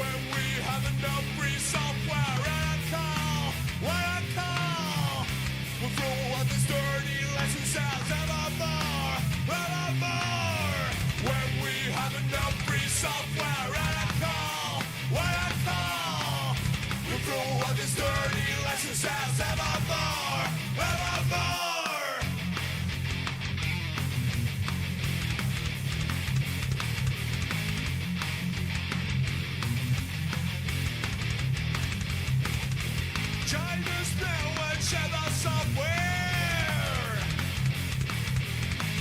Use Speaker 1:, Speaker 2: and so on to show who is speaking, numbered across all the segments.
Speaker 1: When we have enough free software and a call, what a call. We'll throw out this dirty lesson sounds evermore. When we have enough free software and a call, what a call. We'll throw out this dirty lesson sounds evermore. China's now and share the software.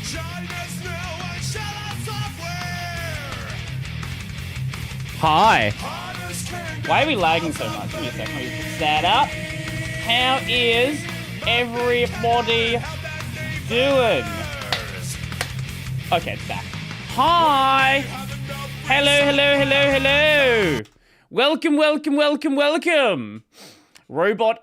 Speaker 1: China's now and share the software.
Speaker 2: Hi. Why are we lagging so much? Give me a second. Let me fix that up. How is everybody doing? Okay, it's back. Hi. Hello. Welcome. Robert,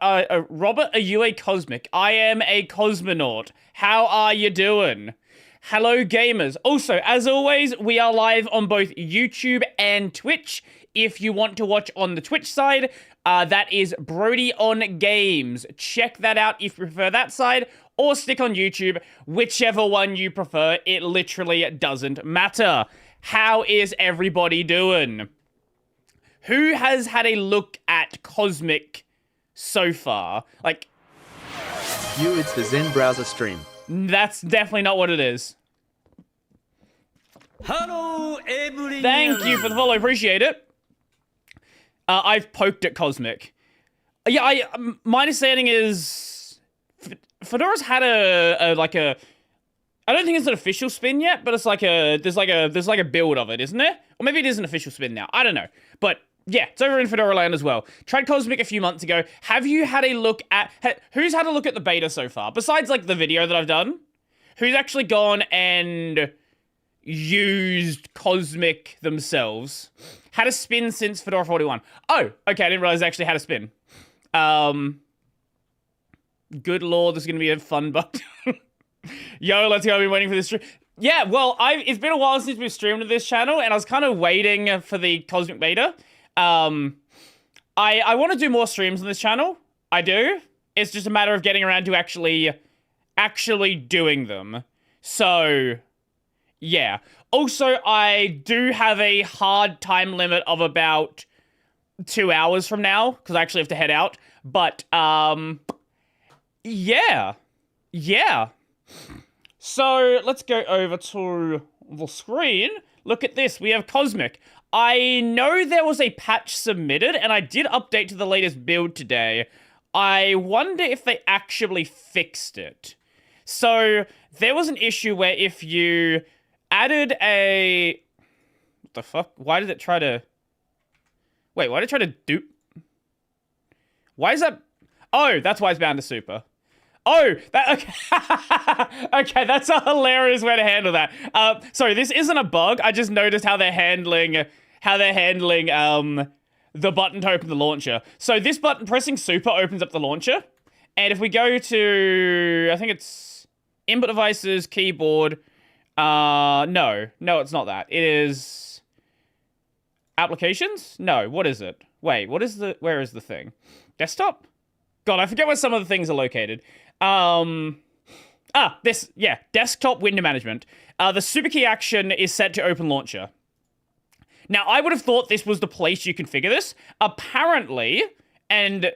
Speaker 2: are you a cosmic? I am a cosmonaut. How are you doing? Hello, gamers. Also, as always, we are live on both YouTube and Twitch. If you want to watch on the Twitch side, that is Brodie on Games. Check that out if you prefer that side, or stick on YouTube, whichever one you prefer. It literally doesn't matter. How is everybody doing? Who has had a look at Cosmic so far? Like,
Speaker 3: It's the Zen browser stream.
Speaker 2: that's definitely not what it is.
Speaker 4: Hello, everyone.
Speaker 2: Thank you for the follow, appreciate it. I've poked at Cosmic. Yeah, my understanding is Fedora's had a I don't think it's an official spin yet, but it's there's like a build of it, isn't there? Or maybe it is an official spin now. I don't know. But yeah, it's over in Fedora land as well. Tried Cosmic a few months ago. Have you had a look at... who's had a look at the beta so far? Besides, like, the video that I've done? Who's actually gone and used Cosmic themselves? Had a spin since Fedora 41. Oh, okay, I didn't realize I actually had a spin. Good lord, this is going to be a fun bug. Yo, let's go. I've been waiting for this stream. Yeah, well, it's been a while since we've streamed to this channel, and I was kind of waiting for the Cosmic beta. I want to do more streams on this channel. I do. It's just a matter of getting around to actually doing them. So, yeah. Also, I do have a hard time limit of about 2 hours from now, because I actually have to head out. But, yeah. So, let's go over to the screen. Look at this. We have Cosmic. I know there was a patch submitted, and I did update to the latest build today. I wonder if they actually fixed it. So, there was an issue where if you added a... What the fuck? Why did it try to... Wait, why did it try to dupe? Why is that... Oh, that's why it's bound to super. Oh, that, okay. Okay, that's a hilarious way to handle that. Sorry, this isn't a bug. I just noticed how they're handling the button to open the launcher. So this button, pressing super, opens up the launcher. And if we go to, I think it's input devices, keyboard. No, it's not that. It is applications? No, what is it? Wait, where is the thing? Desktop? God, I forget where some of the things are located. Desktop window management. The super key action is set to open launcher. Now, I would have thought this was the place you configure this. Apparently, and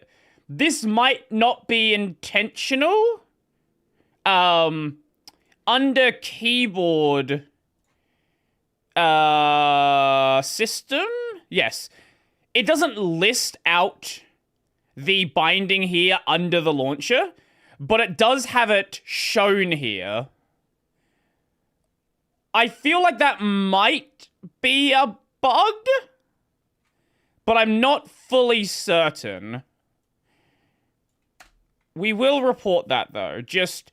Speaker 2: this might not be intentional, under keyboard, system? Yes. It doesn't list out the binding here under the launcher, but it does have it shown here. I feel like that might be a bug, but I'm not fully certain. We will report that, though, just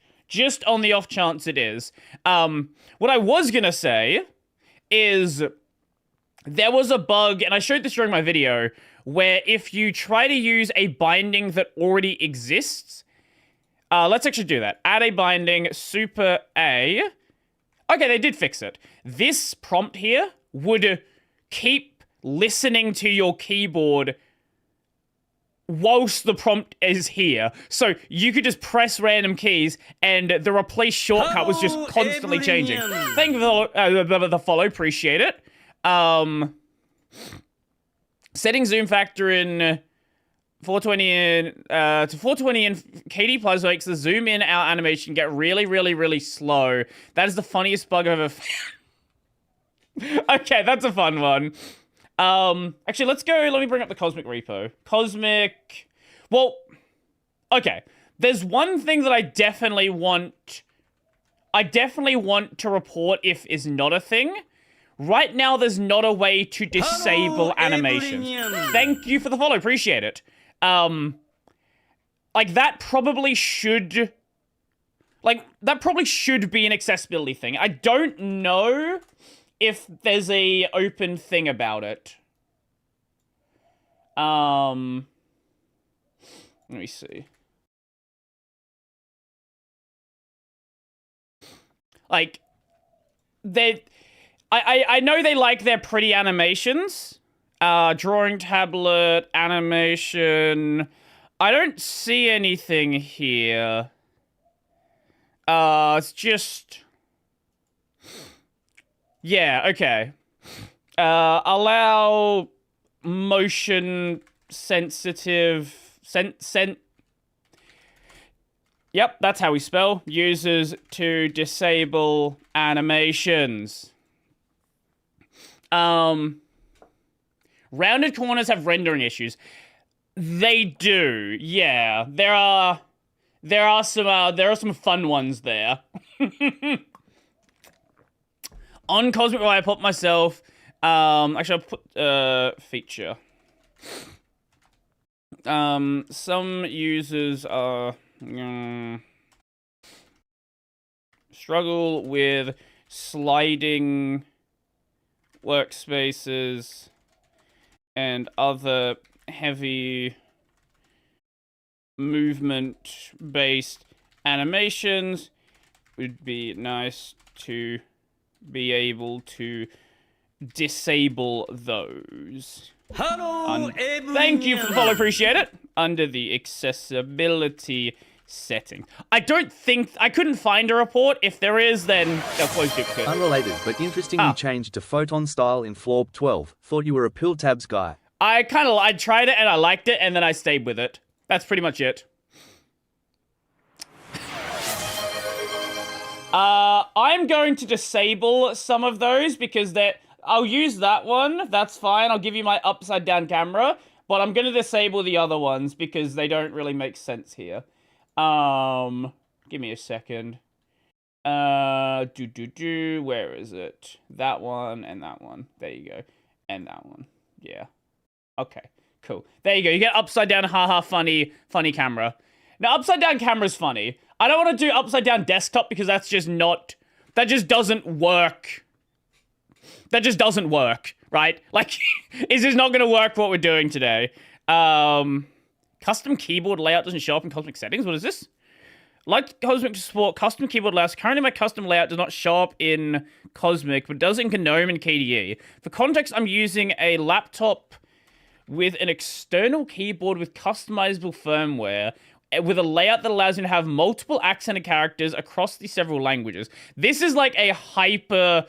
Speaker 2: on the off chance it is. What I was gonna say is there was a bug, and I showed this during my video, where if you try to use a binding that already exists, let's actually do that. Add a binding, super A. Okay, they did fix it. This prompt here would keep listening to your keyboard whilst the prompt is here. So you could just press random keys and the replace shortcut was just constantly changing. Thank you for the follow, appreciate it. Setting zoom factor in 420 in to 420 in KD plus makes the zoom in out animation get really, really, really slow. That is the funniest bug I've ever found. Okay, that's a fun one. Actually, let's go. Let me bring up the Cosmic repo. Cosmic. Well, okay. There's one thing that I definitely want to report if is not a thing. Right now, there's not a way to disable animations. Thank you for the follow. Appreciate it. Like, that probably should be an accessibility thing. I don't know if there's a open thing about it. Let me see. Like, I know they like their pretty animations. Drawing tablet, animation. I don't see anything here. It's just... Yeah, okay. Allow motion sensitive... Yep, that's how we spell. Users to disable animations. Rounded corners have rendering issues. They do, yeah. There are some fun ones there. On Cosmic I put myself. Actually, I'll put feature. Some users are struggle with sliding workspaces and other heavy movement-based animations. Would be nice to be able to disable those.
Speaker 4: Hello, everyone.
Speaker 2: Thank you for the follow, appreciate it. Under the accessibility setting. I couldn't find a report. If there is, then they'll close duplicate.
Speaker 3: Unrelated, but interestingly changed to photon style in Florb 12. Thought you were a pill tabs guy.
Speaker 2: I tried it and I liked it and then I stayed with it. That's pretty much it. I'm going to disable some of those because I'll use that one. That's fine. I'll give you my upside down camera, but I'm going to disable the other ones because they don't really make sense here. Give me a second. Where is it? That one and that one. There you go. And that one. Yeah. Okay, cool. There you go. You get upside down, haha, funny camera. Now, upside down camera's funny. I don't want to do upside down desktop because that just doesn't work. That just doesn't work, right? Like, it's just not going to work for what we're doing today. Custom keyboard layout doesn't show up in Cosmic settings. What is this? Like Cosmic to support custom keyboard layouts. Currently, my custom layout does not show up in Cosmic, but does in GNOME and KDE. For context, I'm using a laptop with an external keyboard with customizable firmware with a layout that allows you to have multiple accented characters across the several languages. This is like a hyper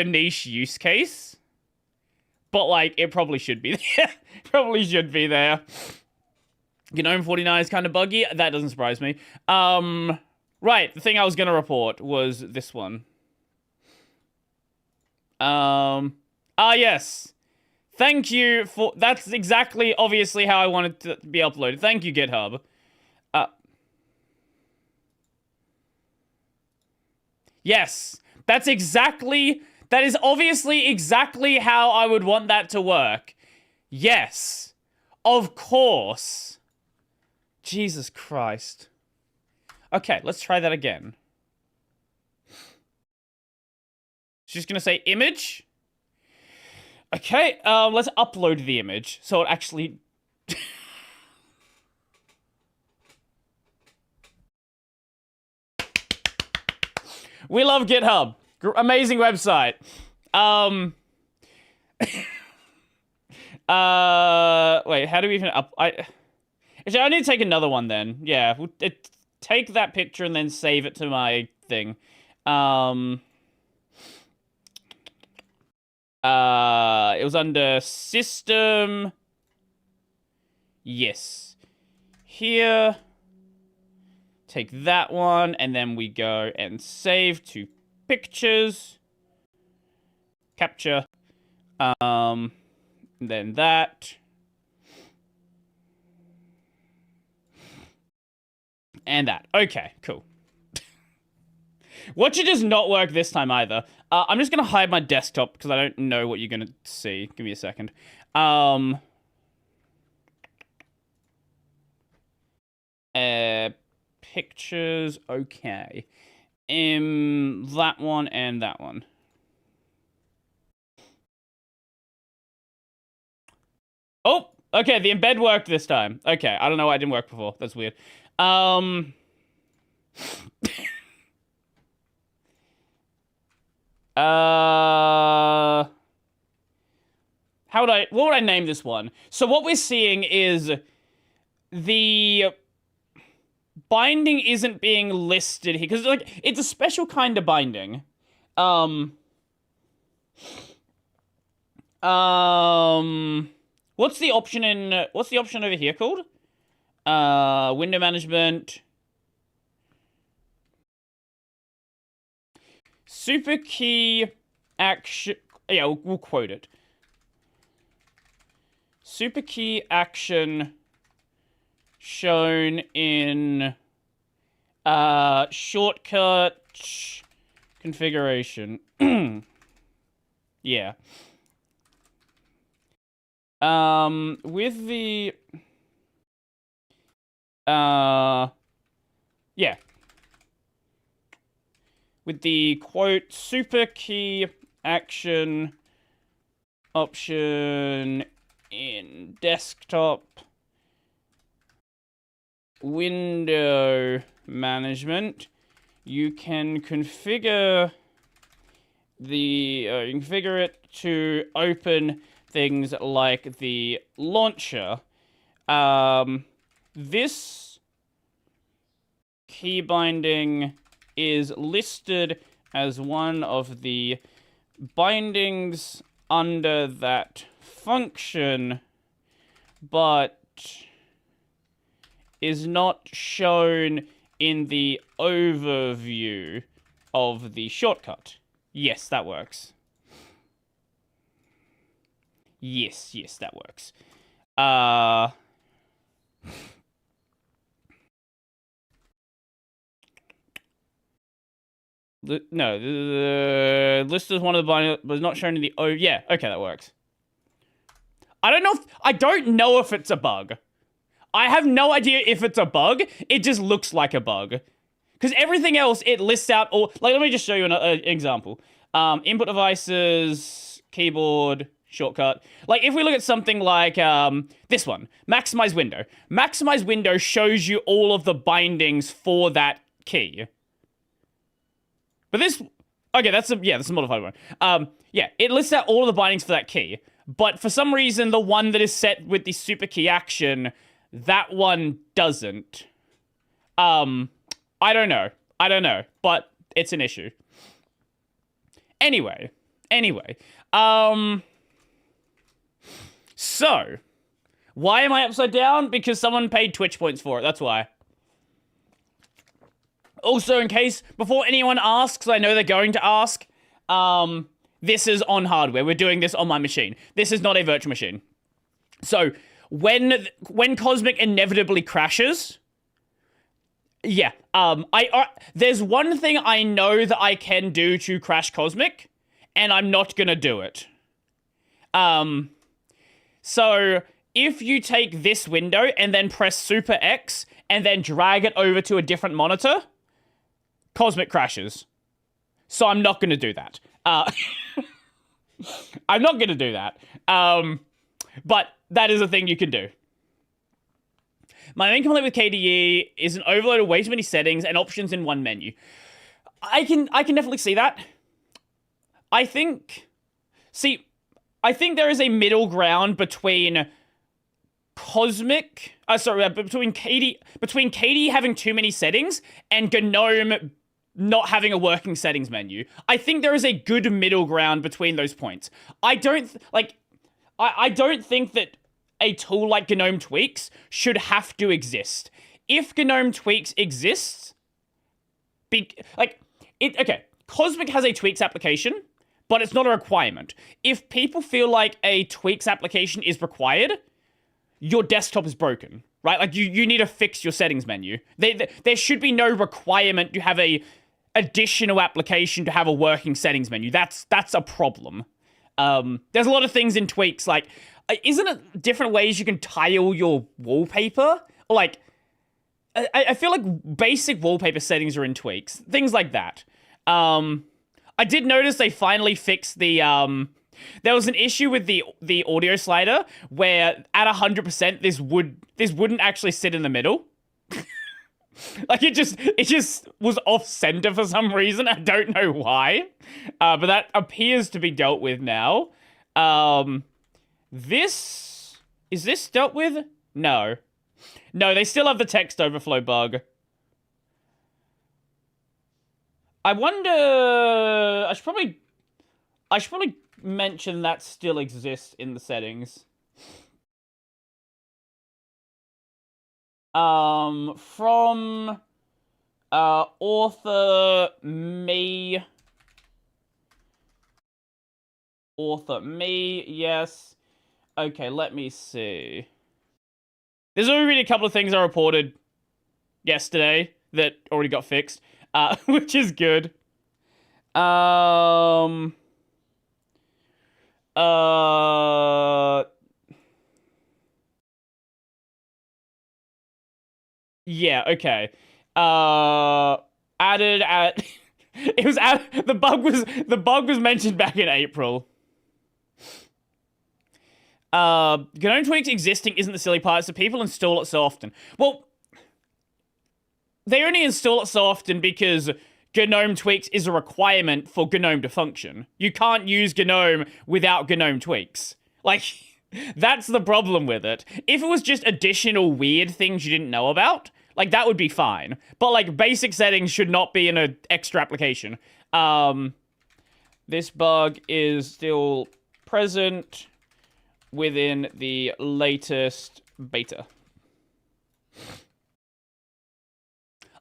Speaker 2: niche use case. But, like, it probably should be there. Probably should be there. GNOME 49 is kind of buggy. That doesn't surprise me. Right, the thing I was going to report was this one. Yes. Thank you for... That's exactly, obviously, how I wanted to be uploaded. Thank you, GitHub. Yes. That is obviously exactly how I would want that to work. Yes. Of course. Jesus Christ. Okay, let's try that again. It's just gonna say image. Okay, let's upload the image so it actually... We love GitHub. Amazing website. Wait, how do we even Actually, I need to take another one then. Yeah, take that picture and then save it to my thing. It was under system. Yes. Here. Take that one, and then we go and save to pictures. Capture. Then that. And that. Okay, cool. Watch it does not work this time either. I'm just going to hide my desktop because I don't know what you're going to see. Give me a second. Pictures. Okay. That one and that one. Oh, okay. The embed worked this time. Okay. I don't know why it didn't work before. That's weird. What would I name this one? So what we're seeing is the binding isn't being listed here because like it's a special kind of binding. What's the option over here called? Window management. Super key action. Yeah, we'll quote it. Super key action shown in shortcut configuration. Yeah. With the yeah. With the quote super key action option in desktop window management, you can configure it to open things like the launcher. This key binding is listed as one of the bindings under that function, but is not shown in the overview of the shortcut. Yes, that works. Yes, that works. No, the list is one of the bindings, but it's not shown in the yeah, okay, that works. I don't know if it's a bug. I have no idea if it's a bug. It just looks like a bug. Because everything else, it lists out all... Like, let me just show you an example. Input devices, keyboard, shortcut. Like, if we look at something like this one, maximize window. Maximize window shows you all of the bindings for that key. But this... Okay, that's a modified one. Yeah, it lists out all of the bindings for that key. But for some reason, the one that is set with the super key action, that one doesn't. I don't know. But it's an issue. Anyway. So, why am I upside down? Because someone paid Twitch points for it. That's why. Also, in case, before anyone asks, I know they're going to ask, this is on hardware. We're doing this on my machine. This is not a virtual machine. So, when Cosmic inevitably crashes, yeah, there's one thing I know that I can do to crash Cosmic, and I'm not gonna do it. So, if you take this window and then press Super X and then drag it over to a different monitor, Cosmic crashes. So I'm not gonna do that. I'm not gonna do that. But that is a thing you can do. My main complaint with KDE is an overload of way too many settings and options in one menu. I can definitely see that. I think I think there is a middle ground between between Katie having too many settings and GNOME not having a working settings menu. I think there is a good middle ground between those points. I don't think that a tool like GNOME Tweaks should have to exist. If GNOME Tweaks exists, Cosmic has a Tweaks application, but it's not a requirement. If people feel like a Tweaks application is required, your desktop is broken, right? Like, you need to fix your settings menu. There should be no requirement to have a additional application to have a working settings menu. That's a problem. There's a lot of things in Tweaks, like, isn't it different ways you can tile your wallpaper? Or, like, I feel like basic wallpaper settings are in Tweaks. Things like that. I did notice they finally fixed the, there was an issue with the audio slider where at 100% this wouldn't actually sit in the middle. Like, it just was off center for some reason. I don't know why. But that appears to be dealt with now. Is this dealt with? No. No, they still have the text overflow bug. I wonder, I should probably mention that still exists in the settings. From author me, yes. Okay, let me see. There's already a couple of things I reported yesterday that already got fixed, which is good. Yeah, okay. Added at it was the bug was mentioned back in April. GNOME Tweaks existing isn't the silly part, so people install it so often. Well, they only install it so often because GNOME Tweaks is a requirement for GNOME to function. You can't use GNOME without GNOME Tweaks. Like, that's the problem with it. If it was just additional weird things you didn't know about, like, that would be fine. But, like, basic settings should not be in an extra application. This bug is still present within the latest beta.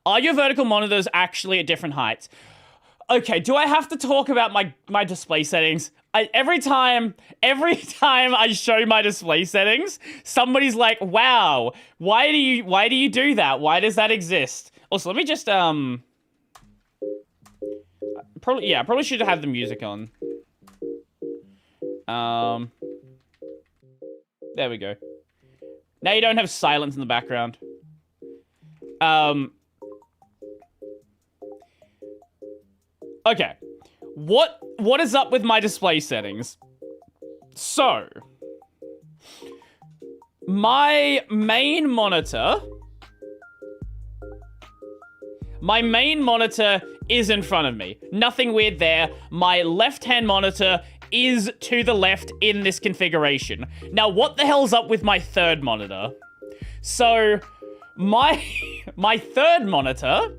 Speaker 2: Are your vertical monitors actually at different heights? Okay, do I have to talk about my display settings? Every time I show my display settings, somebody's like, "Wow, why do you do that? Why does that exist?" Also, let me just probably should have the music on. There we go. Now you don't have silence in the background. Okay. What is up with my display settings? So, my main monitor is in front of me. Nothing weird there. My left-hand monitor is to the left in this configuration. Now, what the hell's up with my third monitor? So, my third monitor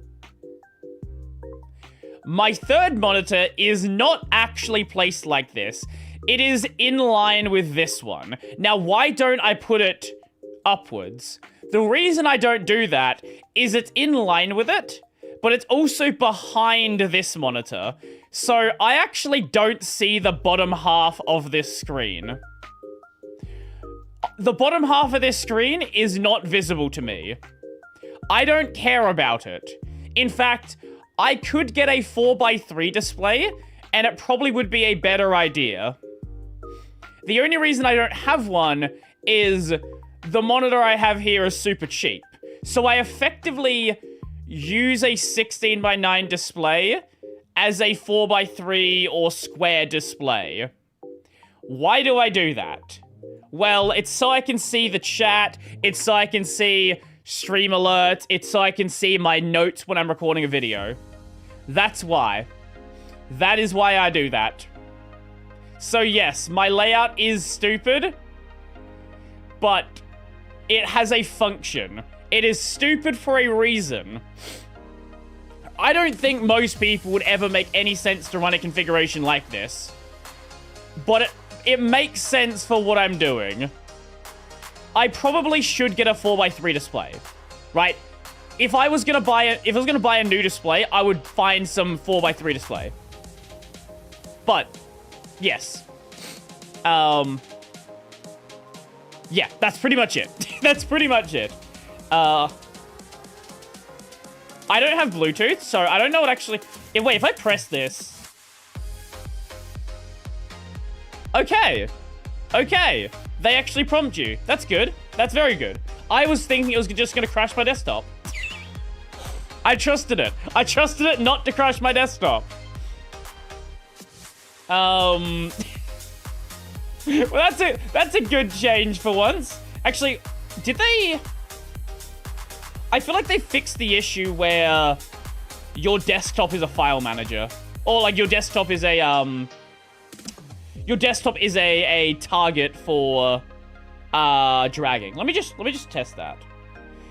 Speaker 2: is not actually placed like this. It is in line with this one. Now, why don't I put it upwards? The reason I don't do that is it's in line with it, but it's also behind this monitor. So I actually don't see the bottom half of this screen. The bottom half of this screen is not visible to me. I don't care about it. In fact, I could get a 4x3 display, and it probably would be a better idea. The only reason I don't have one is the monitor I have here is super cheap. So I effectively use a 16:9 display as a 4x3 or square display. Why do I do that? Well, it's so I can see the chat, it's so I can see stream alerts, it's so I can see my notes when I'm recording a video. That's why. That is why I do that. So yes, my layout is stupid, but it has a function. It is stupid for a reason. I don't think most people would ever make any sense to run a configuration like this. But it makes sense for what I'm doing. I probably should get a 4x3 display, right? If I was gonna buy a new display, I would find some 4x3 display. But yes. Yeah, that's pretty much it. That's pretty much it. I don't have Bluetooth, so I don't know what actually... Wait, if I press this... Okay. Okay. They actually prompt you. That's good. That's very good. I was thinking it was just going to crash my desktop. I trusted it. I trusted it not to crash my desktop. Well, that's a good change for once. Actually, did they... I feel like they fixed the issue where your desktop is a file manager. Or, like, your desktop is a, Your desktop is a target for, dragging. Let me just test that.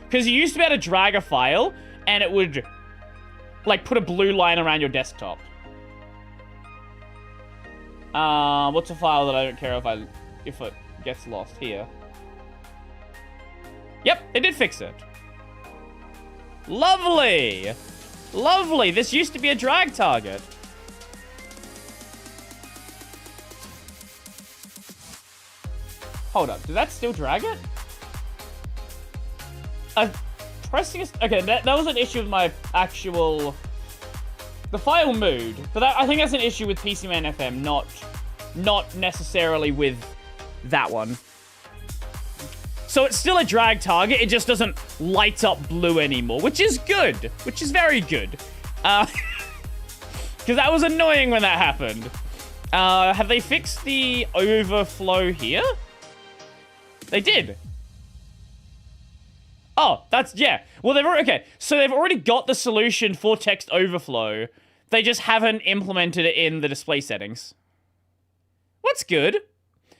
Speaker 2: Because you used to be able to drag a file, and it would, like, put a blue line around your desktop. What's a file that I don't care if it gets lost here? Yep, it did fix it. Lovely! Lovely! This used to be a drag target. Hold up, did that still drag it? Pressing a... Okay, that was an issue with my actual... The file moved, but I think that's an issue with PCMan FM, not necessarily with that one. So it's still a drag target, it just doesn't light up blue anymore, which is good, which is very good. Because that was annoying when that happened. Have they fixed the overflow here? They did. Oh, that's, yeah. Well, okay, so they've already got the solution for text overflow. They just haven't implemented it in the display settings. What's good.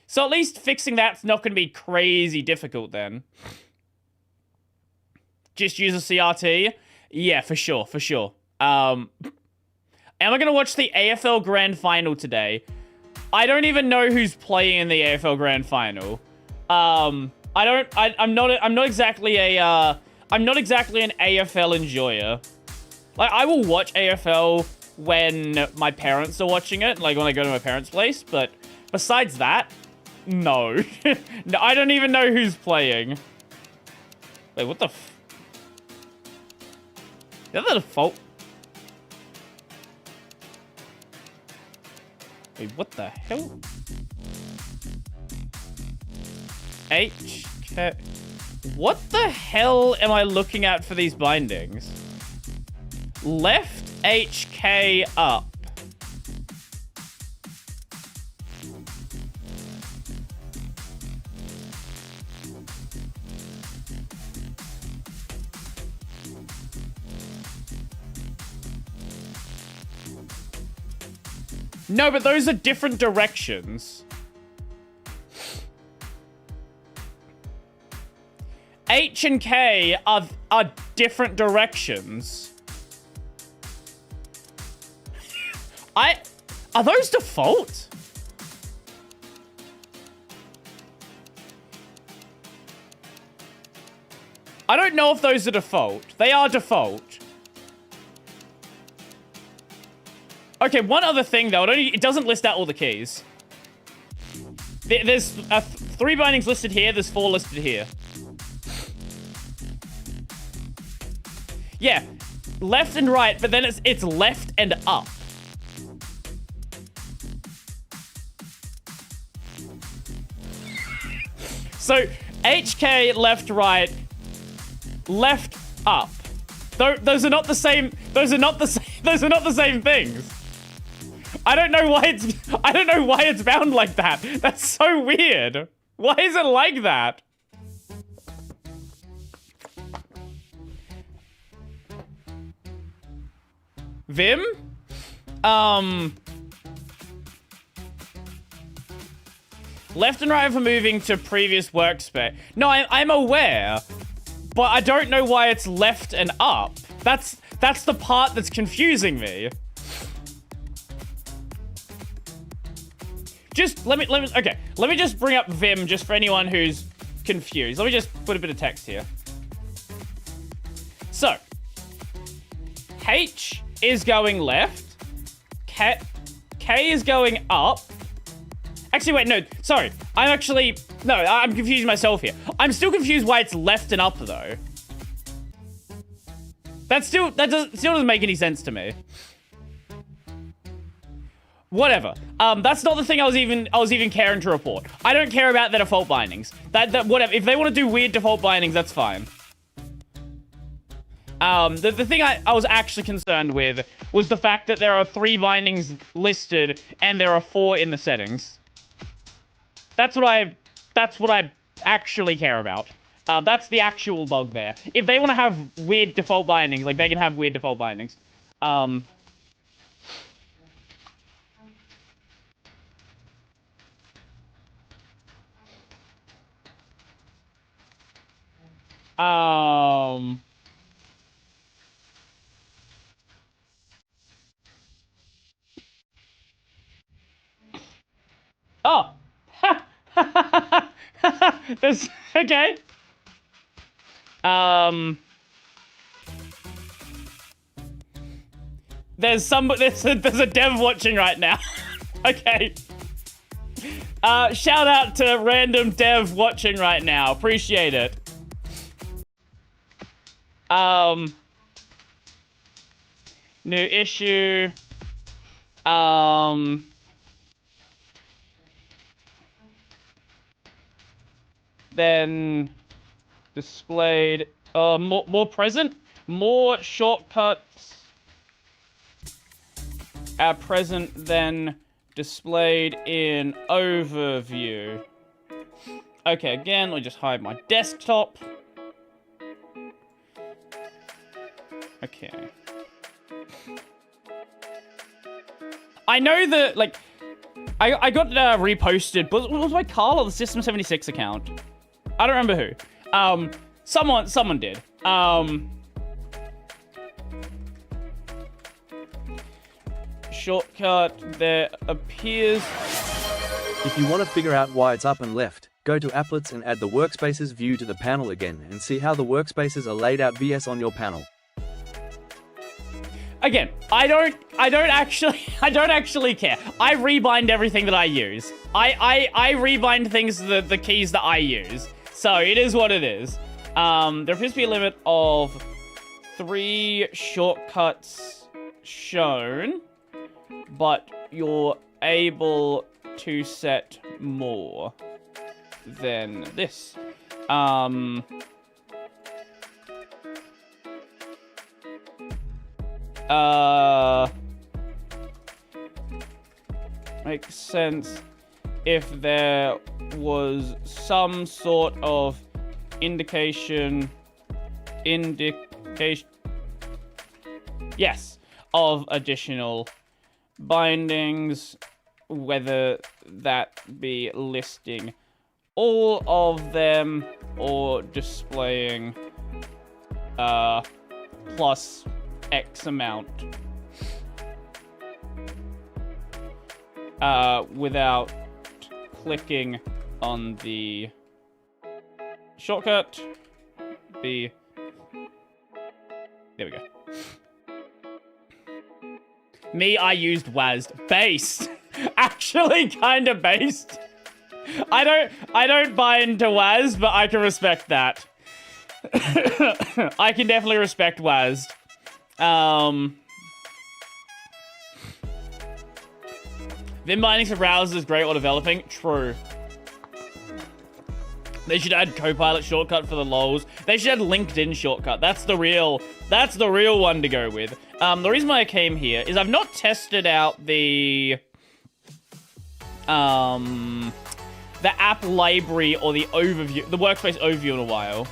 Speaker 2: So at least fixing that's not going to be crazy difficult then. Just use a CRT? Yeah, for sure, for sure. Am I going to watch the AFL Grand Final today? I don't even know who's playing in the AFL Grand Final. I'm not exactly an AFL enjoyer. Like, I will watch AFL when my parents are watching it, like when I go to my parents' place, but besides that, no. No, I don't even know who's playing. Wait, what the f... Is that the default? Wait, what the hell? HK... What the hell am I looking at for these bindings? Left HK up. No, but those are different directions. H and K are different directions. Are those default? I don't know if those are default. They are default. Okay, one other thing though, it doesn't list out all the keys. There's 3 bindings listed here, there's 4 listed here. Yeah, left and right, but then it's left and up. So, HK, left, right, left, up. Those are not the same, those are not the same things. I don't know why it's bound like that. That's so weird. Why is it like that? Vim? Left and right for moving to previous workspace. No, I'm aware, but I don't know why it's left and up. That's the part that's confusing me. Just let me just bring up Vim just for anyone who's confused. Let me just put a bit of text here. So, H is going left. K is going up. Actually, wait, no, sorry. I'm confusing myself here. I'm still confused why it's left and up, though. That still doesn't make any sense to me. Whatever. That's not the thing I was even caring to report. I don't care about the default bindings. That whatever. If they want to do weird default bindings, that's fine. The thing I was actually concerned with was the fact that there are 3 bindings listed and there are 4 in the settings. That's what I actually care about. That's the actual bug there. If they want to have weird default bindings, like, they can have weird default bindings. Oh! There's... Okay. There's a dev watching right now. Okay. Shout out to random dev watching right now. Appreciate it. New issue. Then displayed. More present. More shortcuts are present than displayed in overview. Okay, again, let me just hide my desktop. Okay. I know that, like, I got reposted, but it was by Carl or the System76 account. I don't remember who. Someone did. Shortcut, there appears...
Speaker 3: If you want to figure out why it's up and left, go to Applets and add the Workspaces view to the panel again and see how the workspaces are laid out vs on your panel.
Speaker 2: Again, I don't actually care. I rebind everything that I use. I rebind things, the keys that I use. So it is what it is. There appears to be a limit of 3 shortcuts shown, but you're able to set more than this. Makes sense if there was some sort of indication, yes, of additional bindings, whether that be listing all of them or displaying plus X amount without clicking on the shortcut. There we go. Me, I used WASD. Based. Actually kind of based. I don't buy into WASD, but I can respect that. I can definitely respect WASD. Vim bindings for browsers is great while developing. True. They should add Copilot shortcut for the lols. They should add LinkedIn shortcut. That's the real one to go with. The reason why I came here is I've not tested out the app library or the overview, the workspace overview in a while.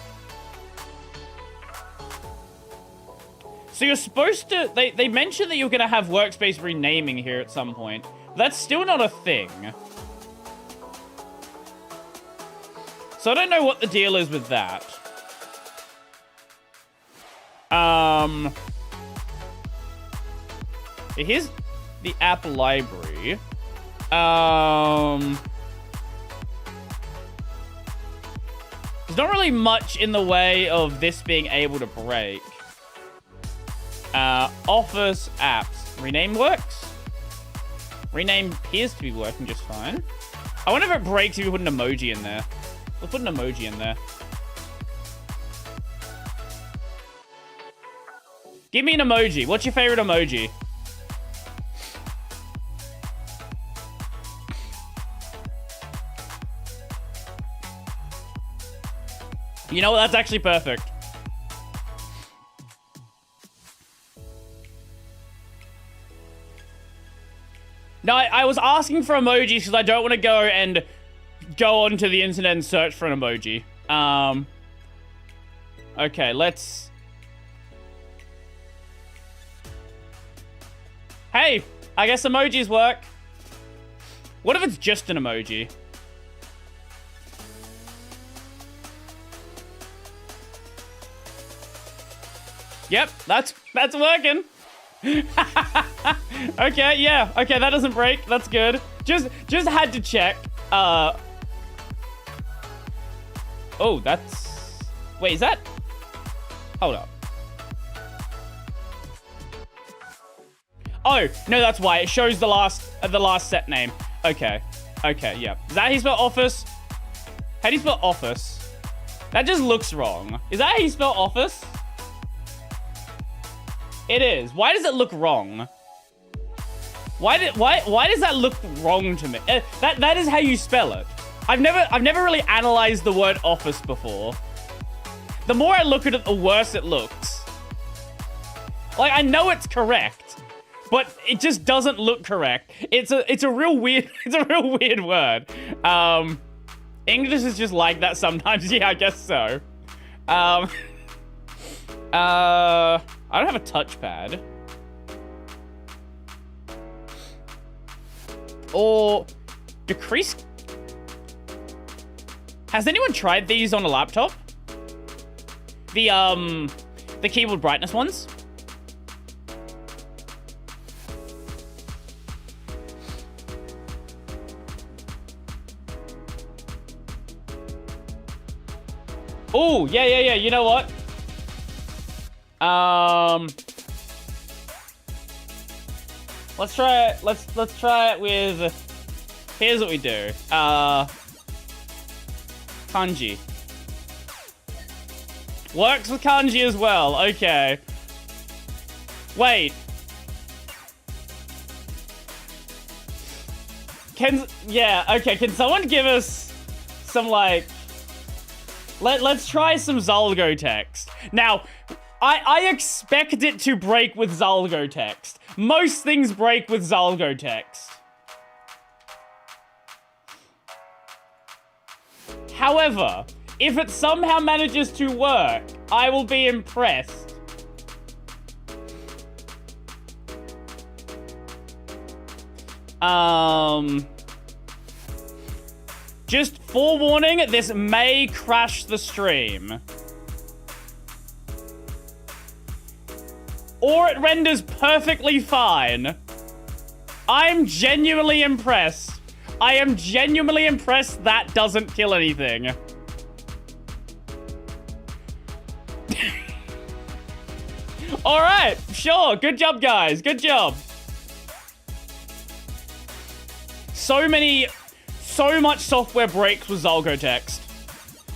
Speaker 2: So you're supposed to, they mentioned that you're going to have workspace renaming here at some point. That's still not a thing. So I don't know what the deal is with that. Here's the app library. There's not really much in the way of this being able to break. Office apps. Rename works? Rename appears to be working just fine. I wonder if it breaks if you put an emoji in there. We'll put an emoji in there. Give me an emoji. What's your favorite emoji? You know what? That's actually perfect. No, I was asking for emojis because I don't want to go onto the internet and search for an emoji. Okay, let's... Hey, I guess emojis work. What if it's just an emoji? Yep, that's working. Okay, yeah. Okay, that doesn't break. That's good. Just had to check. Oh, that's... Wait, is that... Hold up. Oh, no, that's why. It shows the last set name. Okay. Okay, yeah. Is that how you spell office? How do you spell office? That just looks wrong. Is that how you spell office? It is. Why does it look wrong? Why does that look wrong to me? That is how you spell it. I've never really analyzed the word office before. The more I look at it, the worse it looks. Like, I know it's correct, but it just doesn't look correct. It's a real weird word. English is just like that sometimes. Yeah, I guess so. I don't have a touchpad. Or decrease. Has anyone tried these on a laptop? The keyboard brightness ones? Oh, yeah. You know what? Let's try it. Let's try it with... Here's what we do. Kanji. Works with kanji as well. Okay. Wait. Okay, can someone give us some, like... Let's try some Zalgo text. Now, I expect it to break with Zalgo text. Most things break with Zalgo text. However, if it somehow manages to work, I will be impressed. Just forewarning, this may crash the stream. Or it renders perfectly fine. I'm genuinely impressed. I am genuinely impressed that doesn't kill anything. Alright, sure. Good job, guys. Good job. So much software breaks with Zalgo text.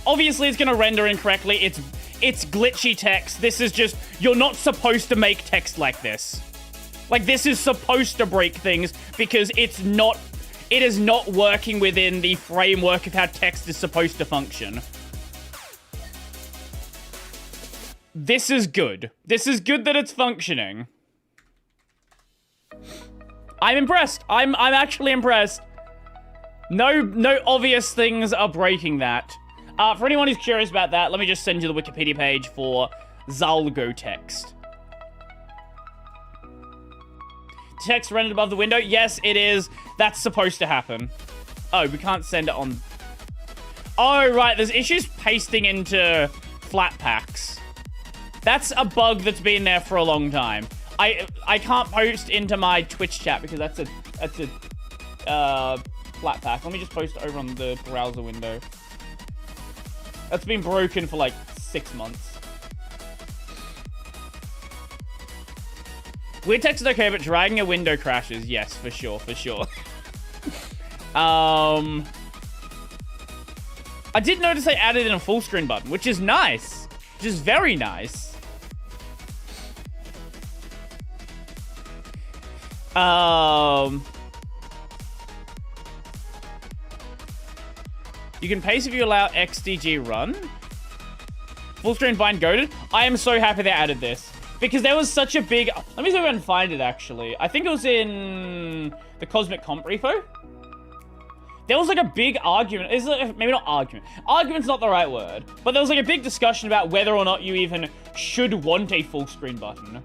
Speaker 2: Obviously, it's going to render incorrectly. It's glitchy text. This is just... You're not supposed to make text like this. Like, this is supposed to break things because it is not working within the framework of how text is supposed to function. This is good. This is good that it's functioning. I'm impressed. I'm actually impressed. No obvious things are breaking that. For anyone who's curious about that, let me just send you the Wikipedia page for Zalgo text. Text rendered above the window? Yes, it is. That's supposed to happen. Oh, we can't send it on... Oh, right. There's issues pasting into flat packs. That's a bug that's been there for a long time. I can't post into my Twitch chat because that's a flat pack. Let me just post it over on the browser window. That's been broken for like 6 months. Weird text is okay, but dragging a window crashes. Yes, for sure, for sure. I did notice they added in a full screen button, which is nice. Which is very nice. You can pace if you allow XDG run. Full screen bind goated. I am so happy they added this. Because there was such a big... Let me see if I can find it, actually. I think it was in the Cosmic Comp repo. There was like a big argument. Maybe not argument. Argument's not the right word. But there was like a big discussion about whether or not you even should want a full screen button.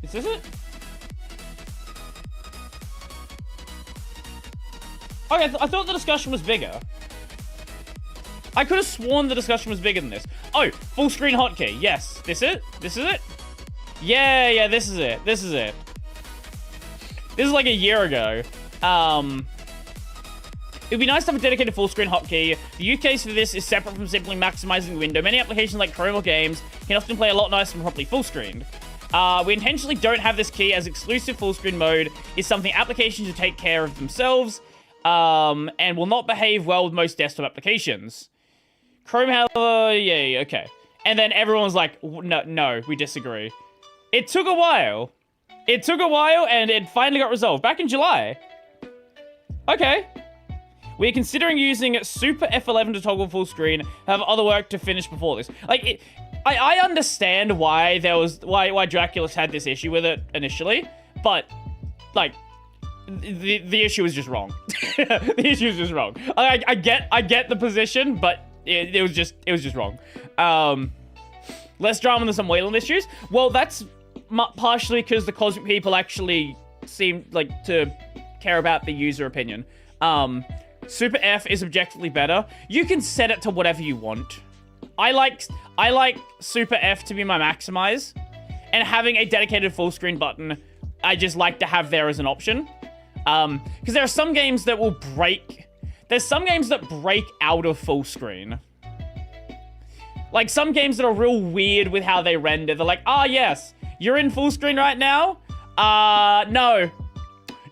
Speaker 2: Is this it? Okay, I thought the discussion was bigger. I could have sworn the discussion was bigger than this. Oh, full screen hotkey. Yes. This it? This is it? Yeah, this is it. This is it. This is like a year ago. It'd be nice to have a dedicated full screen hotkey. The use case for this is separate from simply maximizing the window. Many applications like Chrome or games can often play a lot nicer when properly full screened. We intentionally don't have this key as exclusive full screen mode is something applications should take care of themselves. And will not behave well with most desktop applications. Chrome, however, yeah, okay. And then everyone's like, no, we disagree. It took a while. It took a while, and it finally got resolved. Back in July. Okay. We're considering using Super F11 to toggle full screen, have other work to finish before this. Like, I understand why why Draculus had this issue with it initially, but, like... The issue is just wrong. The issue is just wrong. I get the position, but it was just wrong. Less drama than some Wayland issues. Well, that's partially because the Cosmic people actually seem like to care about the user opinion. Super F is objectively better. You can set it to whatever you want. I like Super F to be my maximize, and having a dedicated full screen button, I just like to have there as an option. Because there are some games that will break... There's some games that break out of full screen. Like, some games that are real weird with how they render. They're like, yes, you're in full screen right now? No.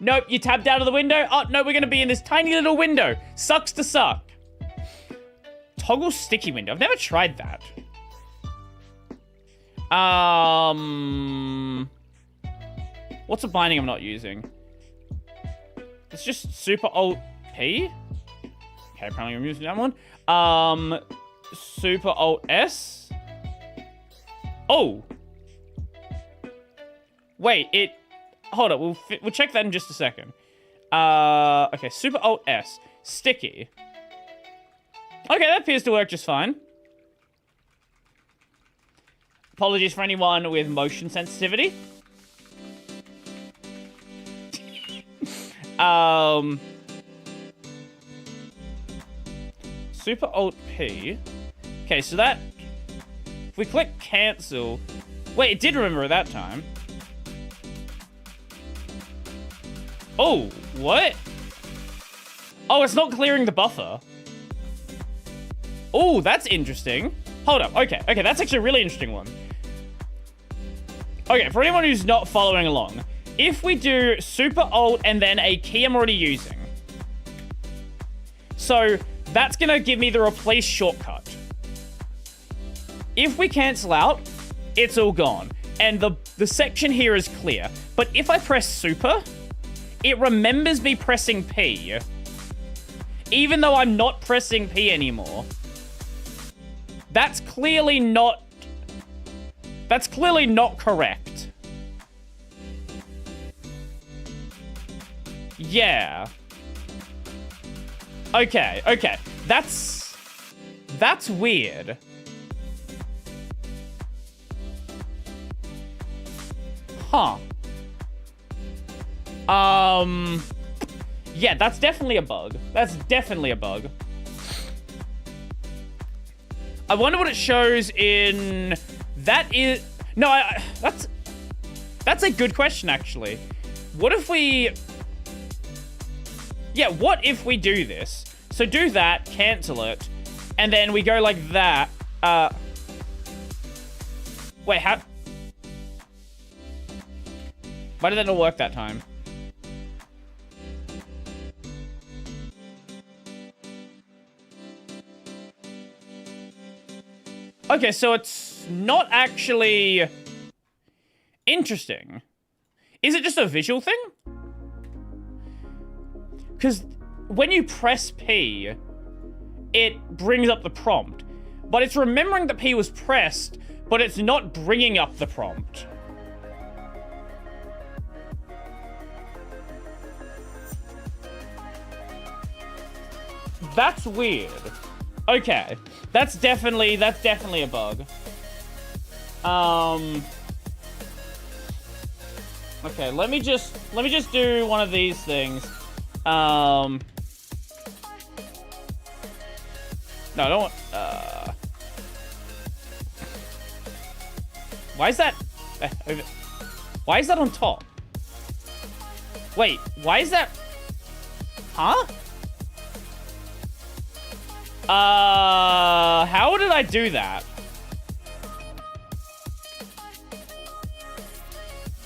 Speaker 2: Nope, you tabbed out of the window? Oh, no, we're gonna be in this tiny little window. Sucks to suck. Toggle sticky window. I've never tried that. What's a binding I'm not using? It's just Super Alt P. Okay, apparently I'm using that one. Super Alt S. Oh. Wait, hold up, we'll check that in just a second. Okay, Super Alt S. Sticky. Okay, that appears to work just fine. Apologies for anyone with motion sensitivity. Super Alt P. Okay, so that... If we click cancel... Wait, it did remember at that time. Oh, what? Oh, it's not clearing the buffer. Oh, that's interesting. Hold up, okay, that's actually a really interesting one. Okay, for anyone who's not following along, if we do Super Alt and then a key I'm already using. So, that's gonna give me the replace shortcut. If we cancel out, it's all gone. And the section here is clear. But if I press Super, it remembers me pressing P. Even though I'm not pressing P anymore. That's clearly not correct. Yeah. Okay. That's weird. Huh. Yeah, that's definitely a bug. That's definitely a bug. I wonder what it shows in... That is... No, that's a good question, actually. What if we... Yeah, what if we do this? So do that, cancel it, and then we go like that. Wait, how... Why did that not work that time? Okay, so it's not actually interesting. Is it just a visual thing? Because when you press P, it brings up the prompt. But it's remembering that P was pressed, but it's not bringing up the prompt. That's weird. Okay, that's definitely a bug. Okay, let me just do one of these things. No, I don't want, why is that, why is that on top? Wait, why is that, huh? How did I do that?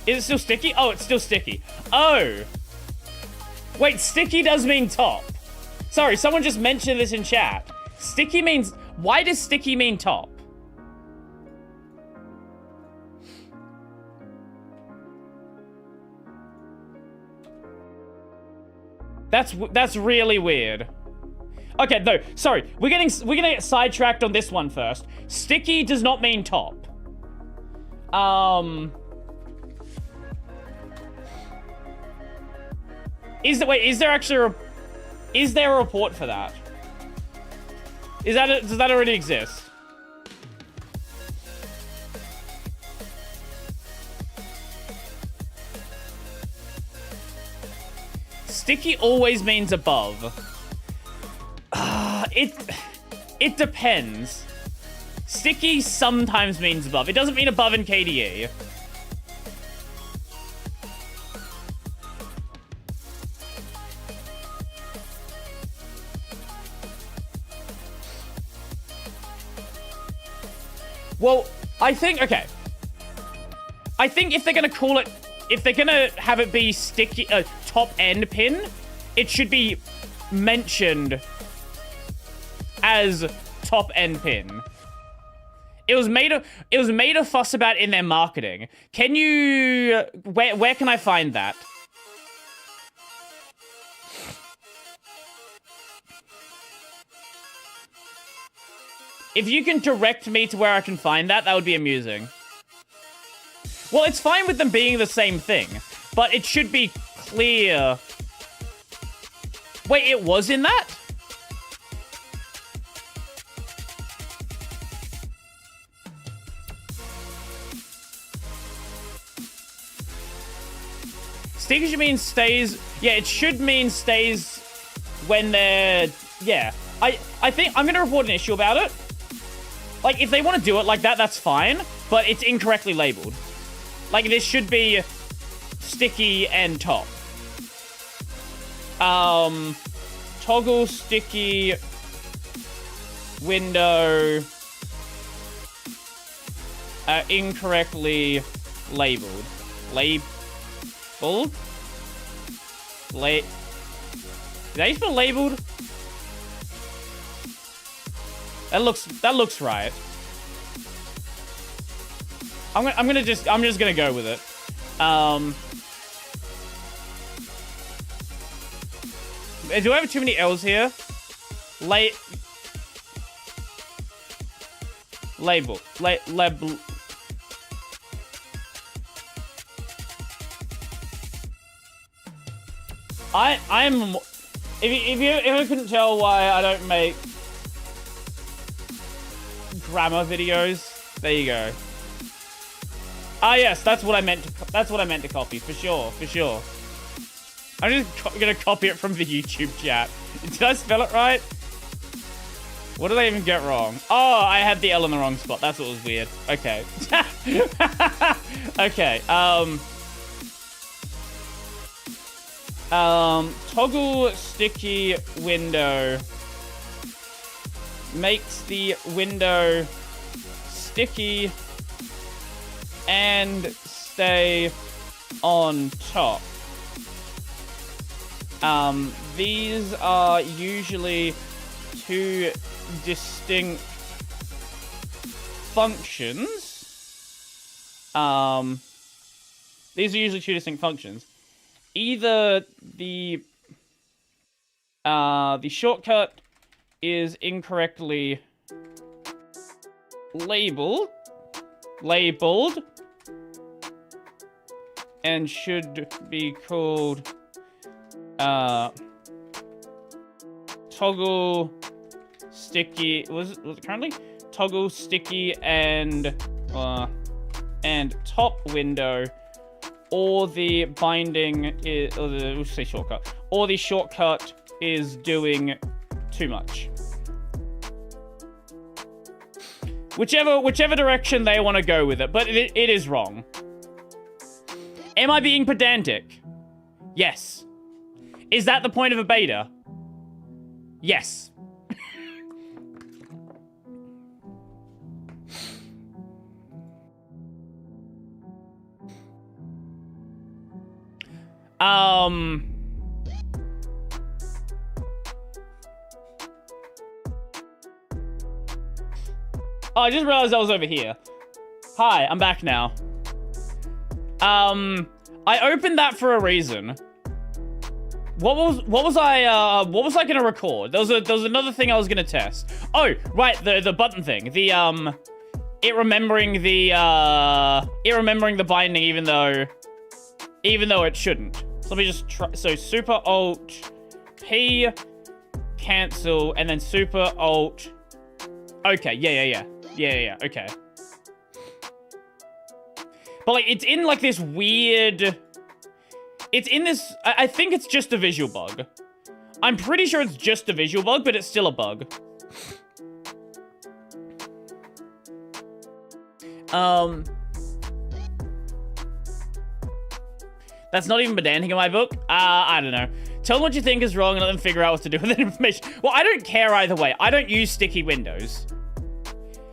Speaker 2: Is it still sticky? Oh, it's still sticky. Oh. Wait, sticky does mean top. Sorry, someone just mentioned this in chat. Sticky means... Why does sticky mean top? That's really weird. Okay, no, sorry. We're gonna get sidetracked on this one first. Sticky does not mean top. Is there actually is there a report for that? Does that already exist? Sticky always means above. It depends. Sticky sometimes means above. It doesn't mean above in KDE. Well, I think, okay. I think if they're gonna call it, if they're gonna have it be sticky, top end pin, it should be mentioned as top end pin. It was made a fuss about in their marketing. Can you, where can I find that? If you can direct me to where I can find that, that would be amusing. Well, it's fine with them being the same thing, but it should be clear. Wait, it was in that? Sticky should mean stays. Yeah, it should mean stays when they're... Yeah. I think I'm going to report an issue about it. Like, if they want to do it like that, that's fine. But it's incorrectly labeled. Like, this should be sticky and top. Toggle sticky window incorrectly labeled. Labeled? Did I spell labeled? That looks right. I'm just gonna go with it. Do I have too many L's here? Label. I'm if you couldn't tell why I don't make grammar videos. There you go. Ah, yes, that's what I meant to copy, for sure, for sure. I'm just gonna copy it from the YouTube chat. Did I spell it right? What did I even get wrong? Oh, I had the L in the wrong spot. That's what was weird. Okay. Okay, toggle sticky window makes the window sticky and stay on top. These are usually two distinct functions. These are usually two distinct functions. Either the shortcut is incorrectly labeled and should be called toggle sticky. Was it currently toggle sticky and top window, or the binding is, or the, we'll say shortcut, or the shortcut is doing too much. Whichever direction they want to go with it, but it is wrong. Am I being pedantic? Yes. Is that the point of a beta? Yes. Oh, I just realized I was over here. Hi, I'm back now. I opened that for a reason. What was I gonna record? There was another thing I was gonna test. Oh, right, the button thing. It remembering the binding even though it shouldn't. So let me just try. So Super Alt P cancel and then Super Alt. Okay, yeah, okay. But like it's in like this weird. It's in this. I think it's just a visual bug. I'm pretty sure it's just a visual bug, but it's still a bug. That's not even pedantic in my book. I don't know. Tell them what you think is wrong and let them figure out what to do with that information. Well, I don't care either way. I don't use sticky windows.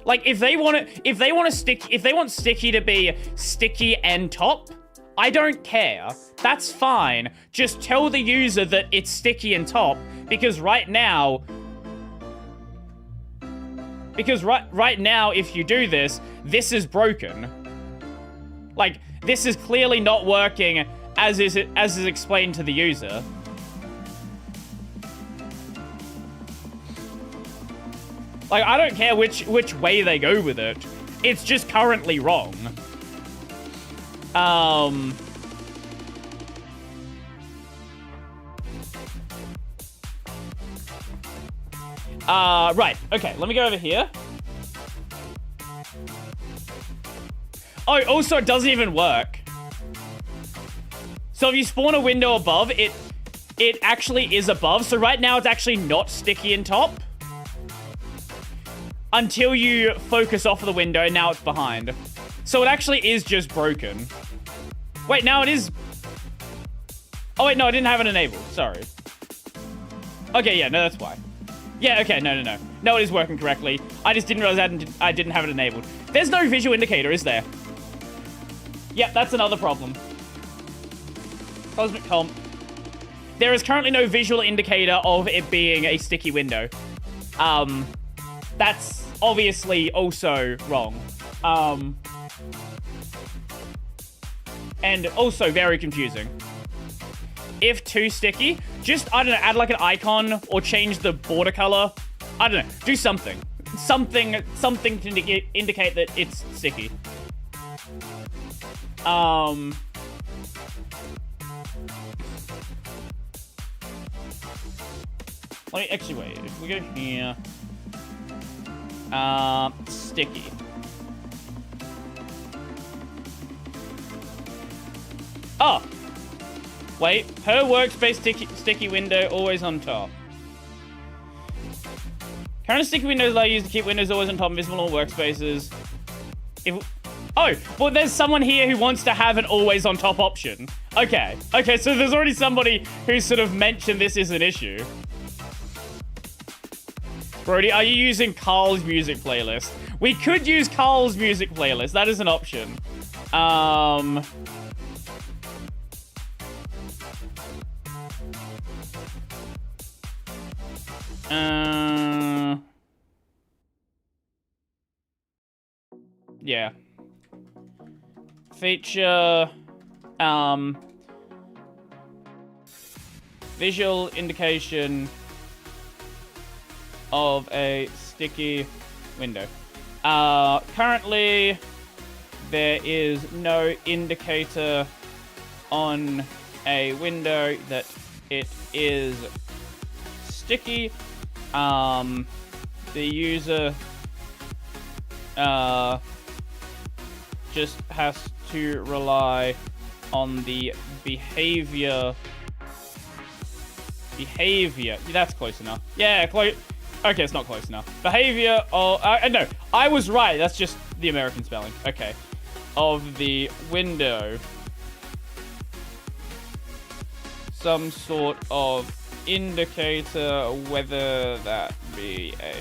Speaker 2: Like if they want sticky to be sticky and top, I don't care. That's fine. Just tell the user that it's sticky and top because right now if you do this, this is broken. Like this is clearly not working as is explained to the user. Like I don't care which way they go with it. It's just currently wrong. Right. Okay, let me go over here. Oh, also it doesn't even work. So if you spawn a window above, it actually is above. So right now it's actually not sticky and top. Until you focus off of the window, and now it's behind. So it actually is just broken. Wait, now it is... Oh wait, no, I didn't have it enabled. Sorry. Okay, yeah, no, that's why. Yeah, okay, no. No, it is working correctly. I just didn't realize I didn't have it enabled. There's no visual indicator, is there? Yep, that's another problem. Cosmic Comp. There is currently no visual indicator of it being a sticky window. That's obviously also wrong. And also very confusing. If too sticky, just, I don't know, add like an icon or change the border color. I don't know, do something. Something to indicate that it's sticky. Let me, actually wait, if we go here. Sticky. Oh! Wait, per workspace sticky window always on top. Current sticky windows allow you to keep windows always on top, visible on all workspaces. Oh, well, there's someone here who wants to have an always on top option. Okay, so there's already somebody who sort of mentioned this is an issue. Brodie, are you using Carl's music playlist? We could use Carl's music playlist. That is an option. Yeah. Feature, visual indication of a sticky window. Currently, there is no indicator on a window that it is sticky. The user just has to rely on the behavior. That's close enough. Yeah, close. Okay, it's not close enough. Behavior. Oh, no, I was right. That's just the American spelling. Okay, of the window. Some sort of indicator, whether that be a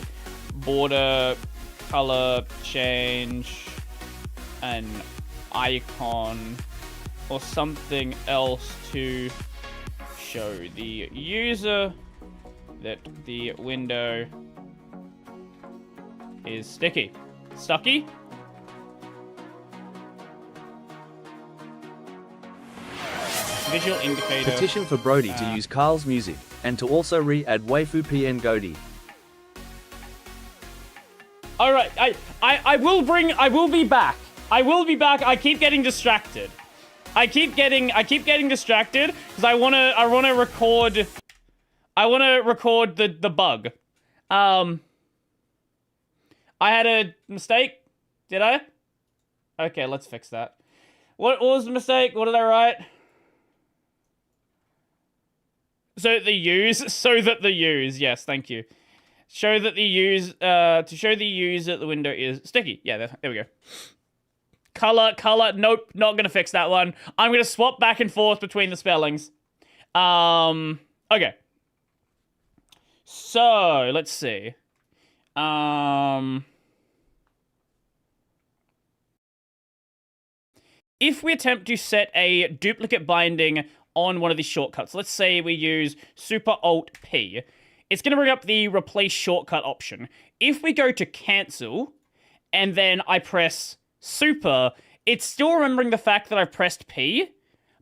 Speaker 2: border, color change, an icon, or something else to show the user that the window is sticky. Stucky? Visual indicator.
Speaker 3: Petition for Brodie to use Carl's music, and to also re-add waifu PN Godie.
Speaker 2: Alright, I will be back. I will be back. I keep getting distracted. I keep getting distracted because I wanna record the bug. I had a mistake. Did I? Okay, let's fix that. What was the mistake? What did I write? So that the use. Yes, thank you. Show that the use to show the user that the window is sticky. Yeah, there we go. Color. Nope, not gonna fix that one. I'm gonna swap back and forth between the spellings. Okay. So let's see. If we attempt to set a duplicate binding on one of these shortcuts, let's say we use Super Alt P, it's going to bring up the replace shortcut option. If we go to cancel, and then I press Super, it's still remembering the fact that I've pressed P,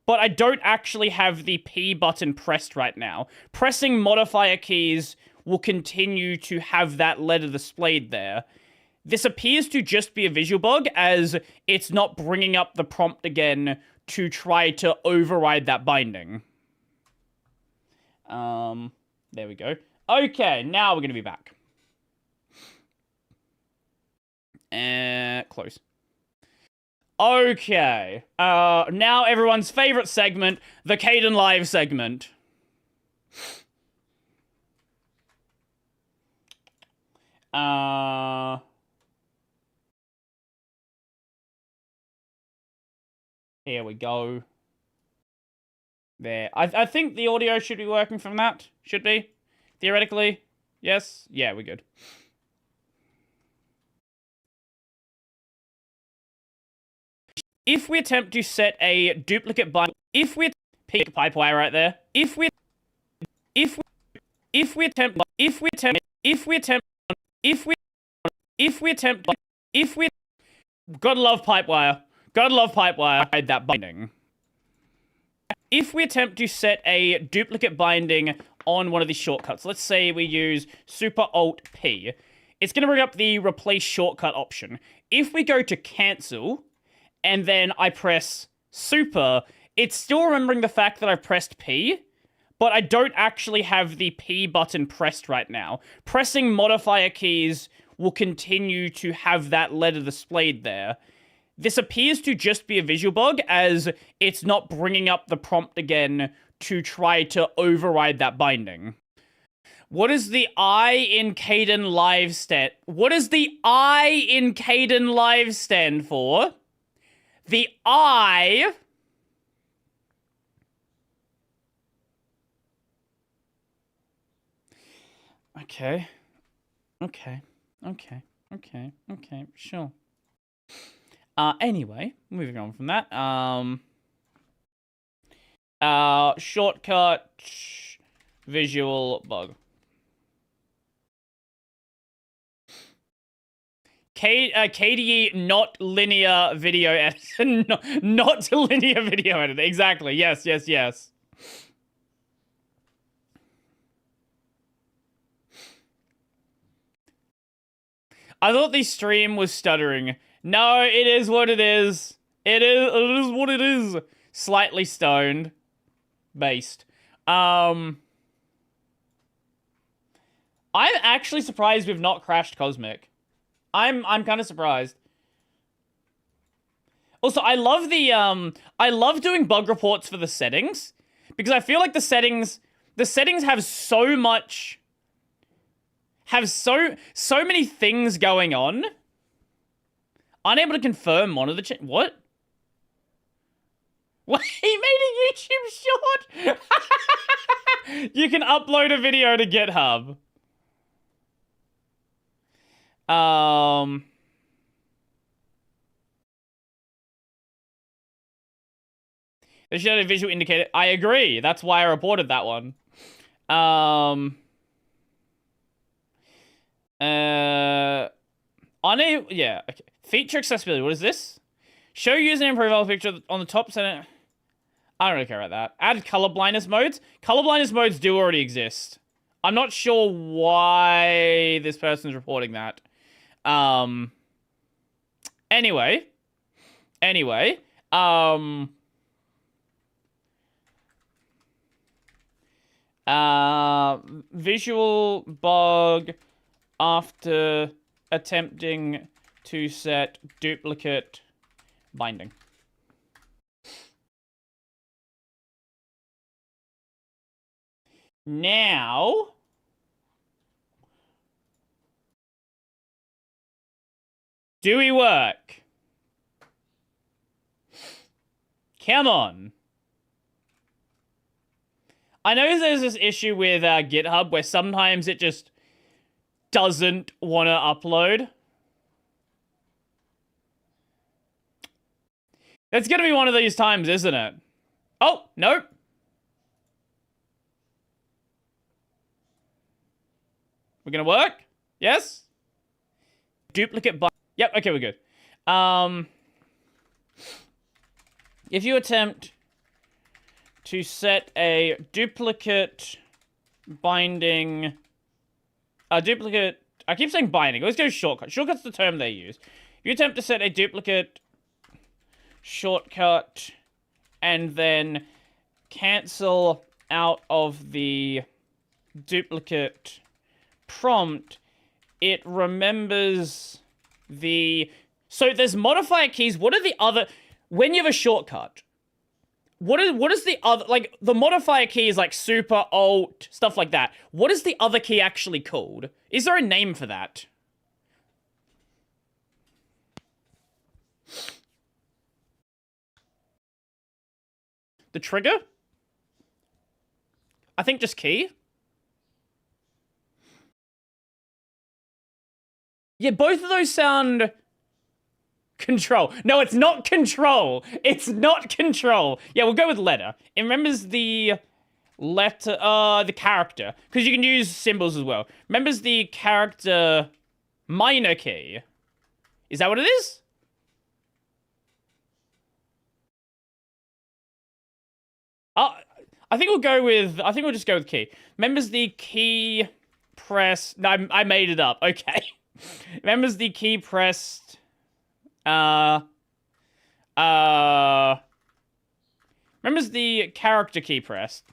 Speaker 2: but I don't actually have the P button pressed right now. Pressing modifier keys will continue to have that letter displayed there. This appears to just be a visual bug, as it's not bringing up the prompt again to try to override that binding. There we go. Okay, now we're going to be back. Close. Okay. Now everyone's favorite segment, the Caden Live segment. Here we go. There. I think the audio should be working from that. Should be. Theoretically. Yes? Yeah, we're good. If we attempt to set a duplicate bind, if we pick pipe wire right there, if we attempt, gotta love pipe wire. Gotta love pipe wire. Hide that binding. If we attempt to set a duplicate binding on one of these shortcuts, let's say we use Super Alt P, it's going to bring up the replace shortcut option. If we go to cancel, and then I press Super, it's still remembering the fact that I've pressed P, but I don't actually have the P button pressed right now. Pressing modifier keys will continue to have that letter displayed there. This appears to just be a visual bug, as it's not bringing up the prompt again to try to override that binding. What is the I in Kden Live stand? What does the I in Kden Live stand for? The I... Okay. Okay, sure. Anyway, moving on from that. Shortcut visual bug. KDE not linear video edit. Not linear video edit. Exactly. Yes. I thought the stream was stuttering. No, it is what it is. It is what it is. Slightly stoned. Based. I'm actually surprised we've not crashed Cosmic. I'm kind of surprised. Also, I love I love doing bug reports for the settings, because I feel like the settings have so much, so many things going on. Unable to confirm monitor change. What? What? He made a YouTube short? You can upload a video to GitHub. They should have a visual indicator. I agree. That's why I reported that one. Yeah, okay. Feature accessibility. What is this? Show username profile picture on the top center. I don't really care about that. Add color blindness modes. Color blindness modes do already exist. I'm not sure why this person's reporting that. Anyway. Visual bug after attempting to set duplicate binding. Now, do we work? Come on. I know there's this issue with GitHub where sometimes it just doesn't want to upload. It's gonna be one of these times, isn't it? Oh, nope. We're gonna work? Yes? Duplicate bind. Yep, okay, we're good. If you attempt to set a duplicate binding... I keep saying binding. Let's go shortcut. Shortcut's the term they use. You attempt to set a duplicate shortcut and then cancel out of the duplicate prompt, it remembers the... So there's modifier keys. What are the other... When you have a shortcut, what is the other... Like, the modifier key is like super, alt, stuff like that. What is the other key actually called? Is there a name for that? The trigger? I think just key. Yeah, both of those sound... Control. No, it's not control. It's not control. Yeah, we'll go with letter. It remembers the letter, the character. Because you can use symbols as well. Remembers the character minor key. Is that what it is? I think we'll just go with key. Remembers the key press... No, I made it up. Okay. Remembers the key pressed... remembers the character key pressed.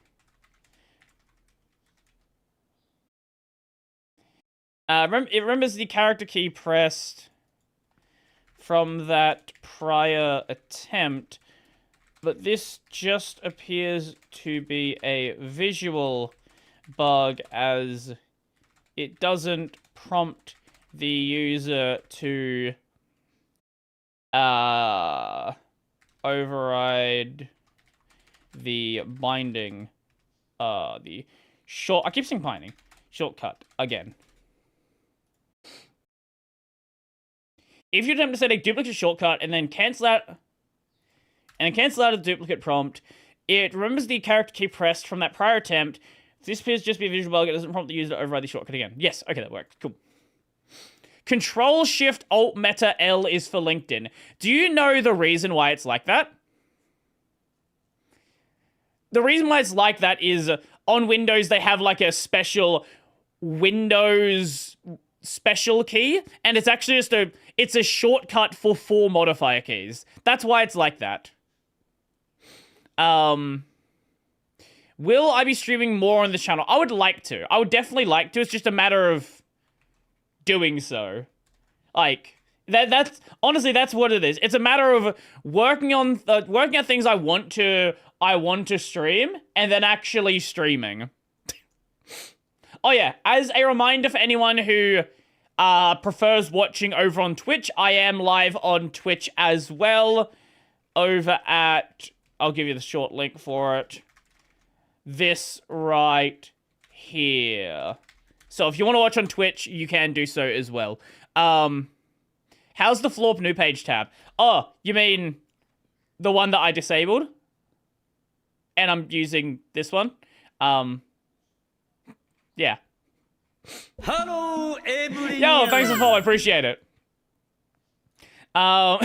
Speaker 2: It remembers the character key pressed from that prior attempt, but this just appears to be a visual bug as it doesn't prompt the user to override the binding, I keep saying binding, shortcut again. If you attempt to set a duplicate shortcut and then cancel out a duplicate prompt, it remembers the character key pressed from that prior attempt. This appears to just be a visual bug. It doesn't prompt the user to override the shortcut again. Yes, okay, that worked. Cool. Control Shift Alt Meta L is for LinkedIn. Do you know the reason why it's like that? The reason why it's like that is on Windows they have like a special Windows special key, and it's actually just it's a shortcut for 4 modifier keys. That's why it's like that. Will I be streaming more on this channel? I would like to. I would definitely like to. It's just a matter of doing so. Like, that's honestly, that's what it is. It's a matter of working on things I want to stream, and then actually streaming. Oh yeah, as a reminder for anyone who prefers watching over on Twitch, I am live on Twitch as well. Over at, I'll give you the short link for it. This right here. So if you want to watch on Twitch, you can do so as well. How's the Florp new page tab? Oh, you mean the one that I disabled? And I'm using this one. Yeah.
Speaker 4: Hello, everyone.
Speaker 2: Yo, thanks for the follow. I appreciate it. I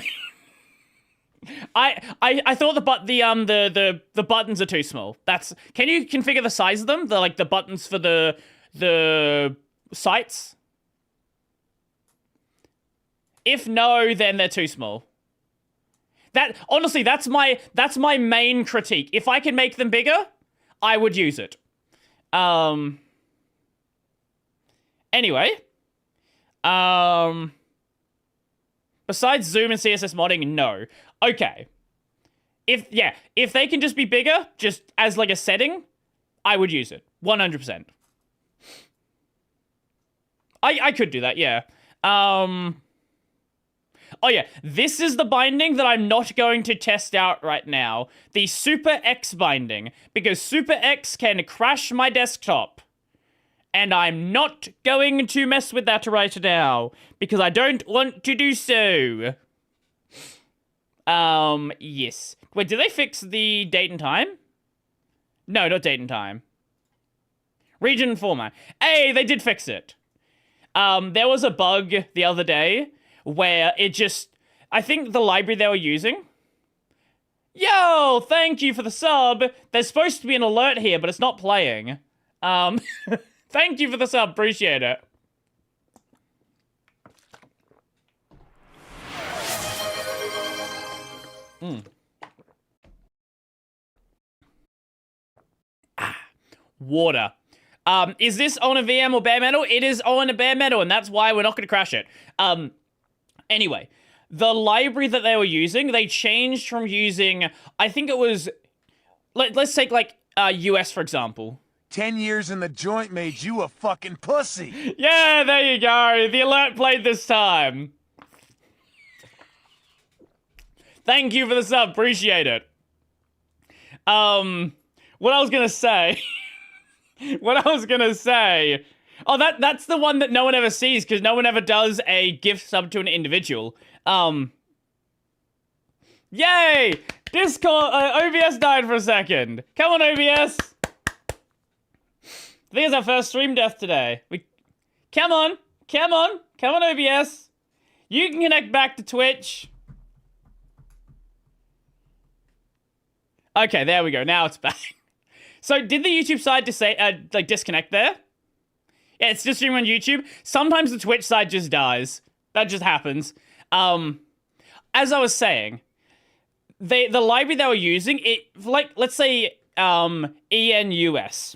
Speaker 2: thought the buttons are too small. Can you configure the size of them? The buttons for the sites? If no, then they're too small. Honestly, that's my main critique. If I can make them bigger, I would use it. Anyway, besides Zoom and CSS modding, no. Okay. If they can just be bigger, just as like a setting, I would use it. 100%. I could do that, yeah. Oh yeah, this is the binding that I'm not going to test out right now. The Super X binding, because Super X can crash my desktop. And I'm not going to mess with that right now, because I don't want to do so. Yes. Wait, did they fix the date and time? No, not date and time. Region and format. Hey, they did fix it. There was a bug the other day where I think the library they were using. Yo, thank you for the sub. There's supposed to be an alert here, but it's not playing. Thank you for the sub, appreciate it. Water. Is this on a VM or bare metal? It is on a bare metal, and that's why we're not going to crash it. Anyway, the library that they were using, they changed from using, I think it was, let's take like US for example.
Speaker 1: 10 years in the joint made you a fucking pussy.
Speaker 2: Yeah, there you go. The alert played this time. Thank you for the sub. Appreciate it. What I was gonna say. Oh, that's the one that no one ever sees because no one ever does a gift sub to an individual. Yay! Discord, OBS died for a second. Come on, OBS. I think it's our first stream death today. Come on, OBS. You can connect back to Twitch. Okay, there we go. Now it's back. So, did the YouTube side disconnect there? Yeah, it's just streaming on YouTube. Sometimes the Twitch side just dies. That just happens. As I was saying, the library they were using, let's say ENUS.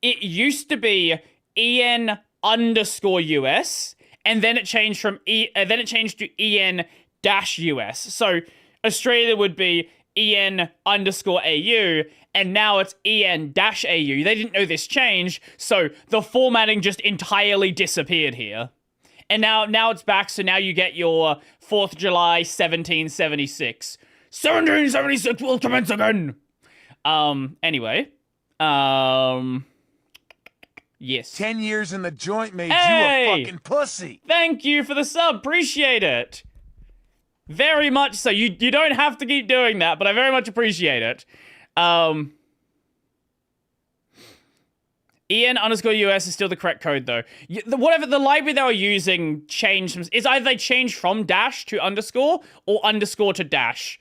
Speaker 2: It used to be EN underscore US, and then it changed from then it changed to EN dash US. So Australia would be EN underscore AU, and now it's EN dash AU. They didn't know this change, so the formatting just entirely disappeared here. And now it's back, so now you get your 4th of July 1776. 1776 will commence again! Anyway. Yes.
Speaker 1: 10 years in the joint made
Speaker 2: Hey!
Speaker 1: you a fucking pussy.
Speaker 2: Thank you for the sub. Appreciate it. Very much so. You don't have to keep doing that, but I very much appreciate it. EN underscore US is still the correct code, though. Whatever the library they were using changed. Is either they changed from dash to underscore or underscore to dash.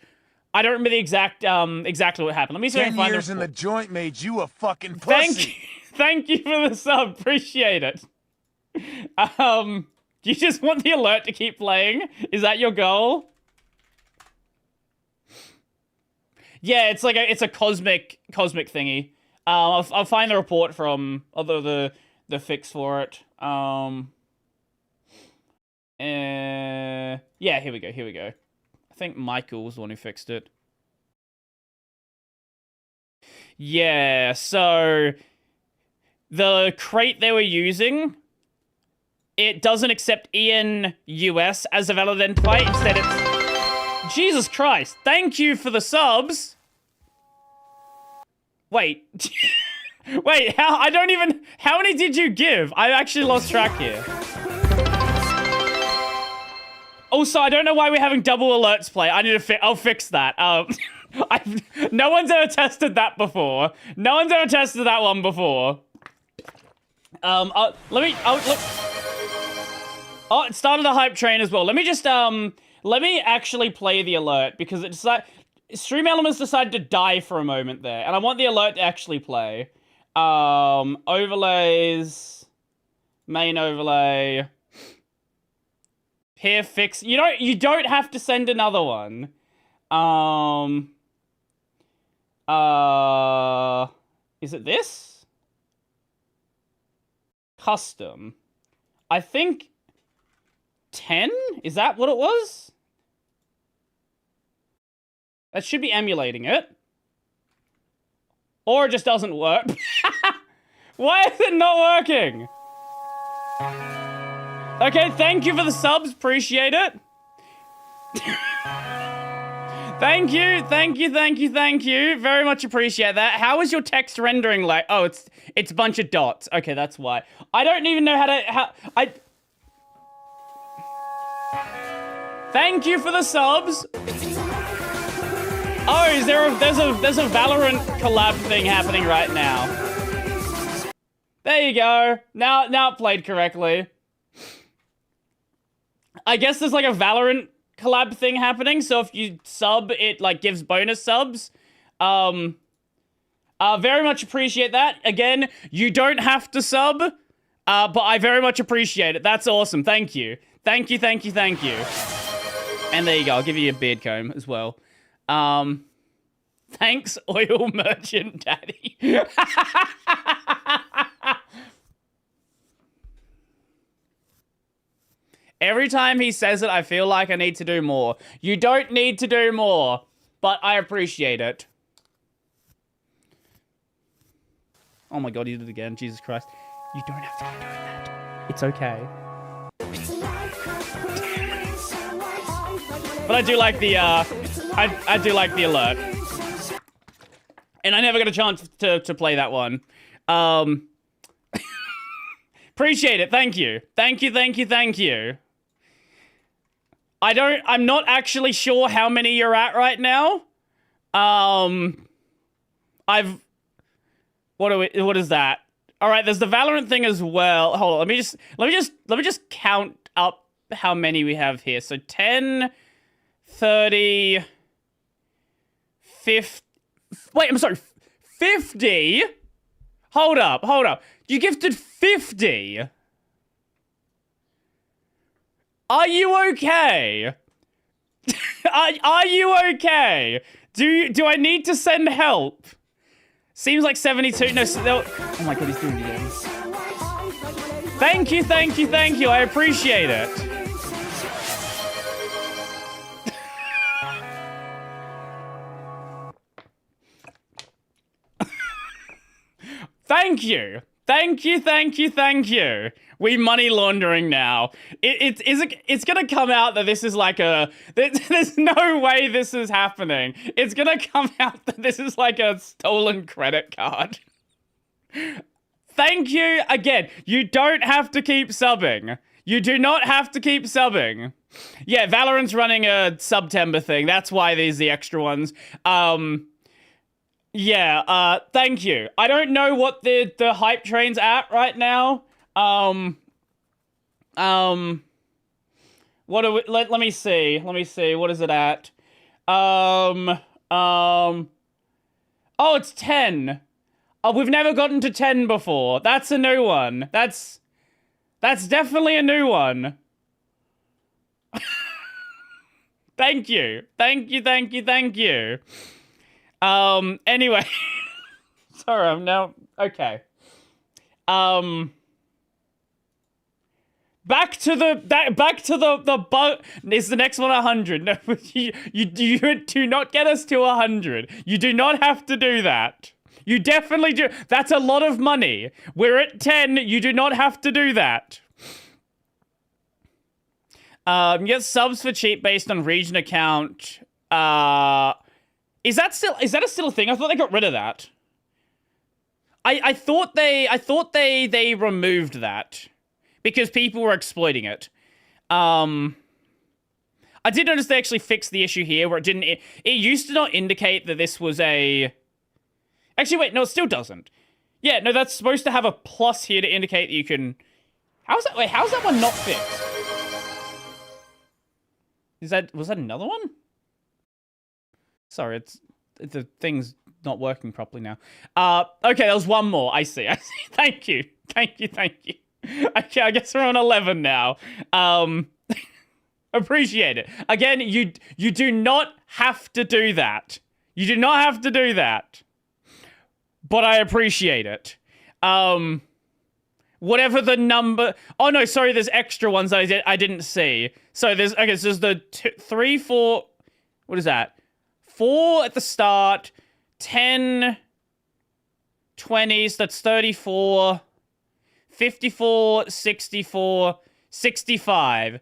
Speaker 2: I don't remember the exactly what happened. Let me see if I
Speaker 1: 10
Speaker 2: can find
Speaker 1: years
Speaker 2: the
Speaker 1: in the
Speaker 2: report.
Speaker 1: joint made you a fucking pussy.
Speaker 2: Thank you for the sub. Appreciate it. You just want the alert to keep playing? Is that your goal? Yeah, it's like it's a cosmic thingy. I'll find the report from the fix for it. Yeah, here we go. I think Michael was the one who fixed it. Yeah, so the crate they were using, it doesn't accept EN US as a valid identifier. Instead, it's Jesus Christ. Thank you for the subs. Wait. Wait, how many did you give? I actually lost track here. Also, I don't know why we're having double alerts play. I'll fix that. No one's ever tested that before. No one's ever tested that one before. Look. Oh, it started a hype train as well. Let me just, let me actually play the alert because it's like, Stream Elements decided to die for a moment there, and I want the alert to actually play. Overlays, main overlay. Here, fix. You don't have to send another one. Is it this? Custom. I think 10? Is that what it was? That should be emulating it. Or it just doesn't work. Why is it not working? Okay, thank you for the subs. Appreciate it. Thank you. Very much appreciate that. How is your text rendering like? Oh, it's a bunch of dots. Okay, that's why. I don't even know how to... Thank you for the subs. Oh, there's a Valorant collab thing happening right now. There you go. Now it played correctly. I guess there's like a Valorant collab thing happening, so if you sub, it like gives bonus subs. Very much appreciate that. Again, you don't have to sub, but I very much appreciate it. That's awesome. Thank you. Thank you. And there you go. I'll give you a beard comb as well. Thanks, oil merchant daddy. Every time he says it, I feel like I need to do more. You don't need to do more, but I appreciate it. Oh my god, he did it again. Jesus Christ. You don't have to keep doing that. It's okay. But I do like the, I do like the alert. And I never got a chance to play that one. Appreciate it. Thank you. Thank you. I'm not actually sure how many you're at right now. What is that? All right, there's the Valorant thing as well. Hold on, let me just count up how many we have here. So 10, 30, 50. Wait, I'm sorry. 50? Hold up. You gifted 50. Are you okay? Are you okay? Do I need to send help? Seems like 72. No, oh my god, he's doing it again. Thank you, thank you, thank you. I appreciate it. Thank you. Thank you, thank you, thank you. We money laundering now. It's gonna come out that this is like there's no way this is happening. It's gonna come out that this is like a stolen credit card. Thank you again. You don't have to keep subbing. You do not have to keep subbing. Yeah, Valorant's running a September thing. That's why these are the extra ones. Yeah, thank you. I don't know what the hype train's at right now. What are we, let me see. Let me see. What is it at? Oh, it's 10. Oh, we've never gotten to 10 before. That's a new one. That's definitely a new one. Thank you. Thank you, thank you, thank you. Anyway. Sorry, I'm now... Okay. Back to the bug... Is the next one 100? No, you do not get us to 100. You do not have to do that. You definitely do. That's a lot of money. We're at 10. You do not have to do that. You get subs for cheap based on region account. Is that still a thing? I thought they got rid of that. I thought they removed that because people were exploiting it. I did notice they actually fixed the issue here where it used to not indicate that this was a... Actually, wait, no, it still doesn't. Yeah, no, that's supposed to have a plus here to indicate that you can... How's that one not fixed? Was that another one? Sorry, the thing's not working properly now. Okay, there was one more. I see. Thank you. Thank you. Okay, I guess we're on 11 now. Appreciate it. Again, you do not have to do that. You do not have to do that. But I appreciate it. Whatever the number... Oh, no, sorry, there's extra ones I didn't see. So there's the 3, 4... What is that? 4 at the start, 10, 20, so that's 34, 54, 64, 65.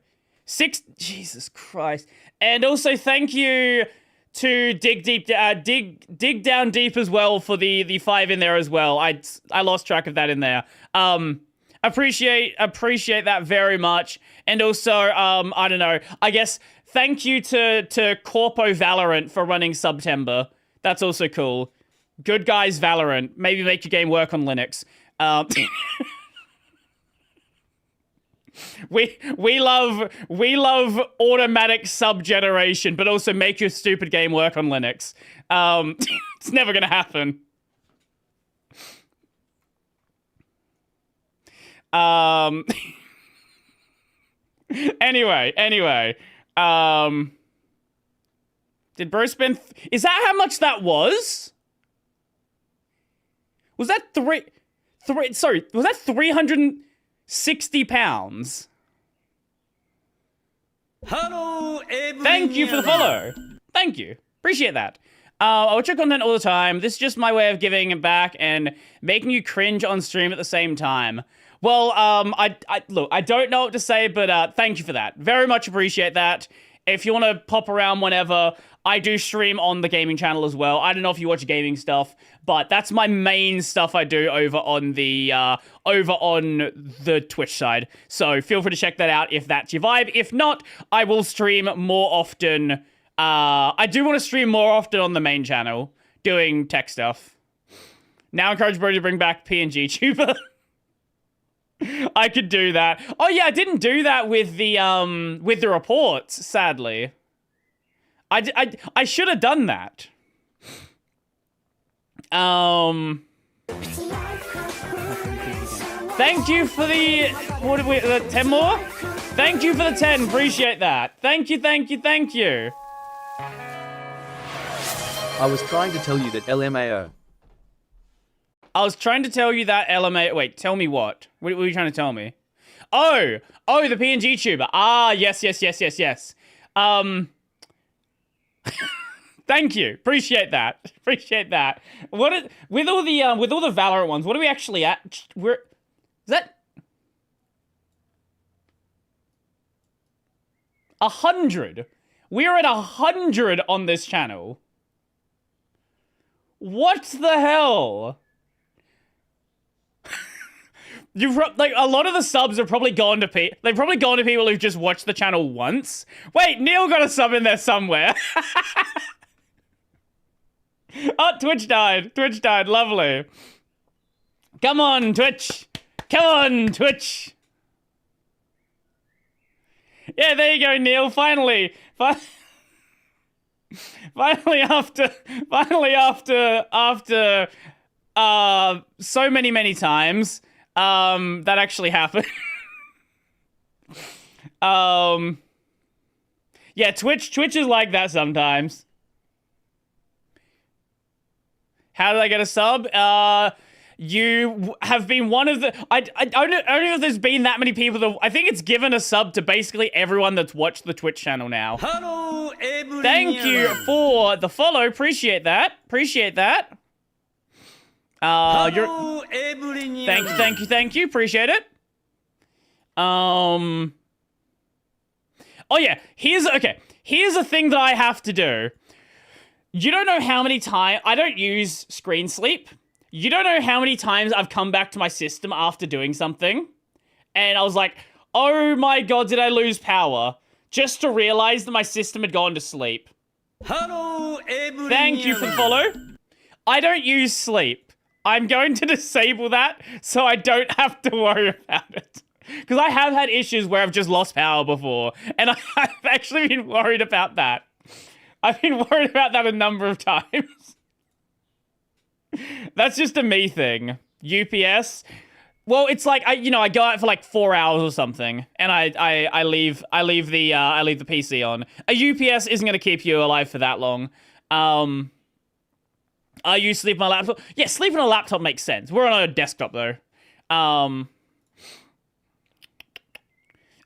Speaker 2: Jesus Christ. And also thank you to dig down deep as well for the 5 in there as well. I lost track of that in there. Appreciate that very much. And also, I don't know, I guess thank you to Corpo Valorant for running September. That's also cool. Good guys Valorant. Maybe make your game work on Linux. We love automatic sub generation, but also make your stupid game work on Linux. It's never gonna happen. Anyway. Did bro spend... Is that how much that was? Was that sorry, was that 360 pounds?
Speaker 4: Hello, everyone.
Speaker 2: Thank you for the follow. Thank you. Appreciate that. I watch your content all the time. This is just my way of giving it back and making you cringe on stream at the same time. Well, look, I don't know what to say, but thank you for that. Very much appreciate that. If you want to pop around whenever, I do stream on the gaming channel as well. I don't know if you watch gaming stuff, but that's my main stuff I do over on the Twitch side. So feel free to check that out if that's your vibe. If not, I will stream more often. I do want to stream more often on the main channel, doing tech stuff. Now encourage Brodie to bring back PNG Tuber. I could do that. Oh yeah, I didn't do that with the reports, sadly. I should have done that. Thank you for the... What are we... 10 more? Thank you for the 10. Appreciate that. Thank you.
Speaker 3: I was trying to tell you that LMAO.
Speaker 2: I was trying to tell you that LMAO... Wait, tell me what? What were you trying to tell me? Oh, the PNG tuber. Ah, yes. Thank you. Appreciate that. With all the Valorant ones, what are we actually at? Is that 100? We're at 100 on this channel. What the hell? Like, a lot of the subs have probably gone to they've probably gone to people who've just watched the channel once. Wait, Neil got a sub in there somewhere. Oh, Twitch died. Lovely. Come on, Twitch. Yeah, there you go, Neil. Finally, after so many times, that actually happened. Yeah, Twitch is like that sometimes. How did I get a sub? You have been one of the... I don't know if there's been that many people that... I think it's given a sub to basically everyone that's watched the Twitch channel now.
Speaker 4: Hello, everyone.
Speaker 2: Thank you for the follow. Appreciate that.
Speaker 4: Hello, everyone.
Speaker 2: Thank you. Appreciate it. Oh yeah, here's a thing that I have to do. You don't know how many times... I don't use screen sleep. You don't know how many times I've come back to my system after doing something, and I was like, oh my god, did I lose power? Just to realize that my system had gone to sleep.
Speaker 4: Hello, everyone.
Speaker 2: Thank you for the follow. I don't use sleep. I'm going to disable that so I don't have to worry about it. Because I have had issues where I've just lost power before, and I've actually been worried about that. I've been worried about that a number of times. That's just a me thing. UPS. Well, it's like I go out for like 4 hours or something, and I leave the PC on. A UPS isn't gonna keep you alive for that long. I use sleep on a laptop. Yeah, sleep on a laptop makes sense. We're on a desktop though.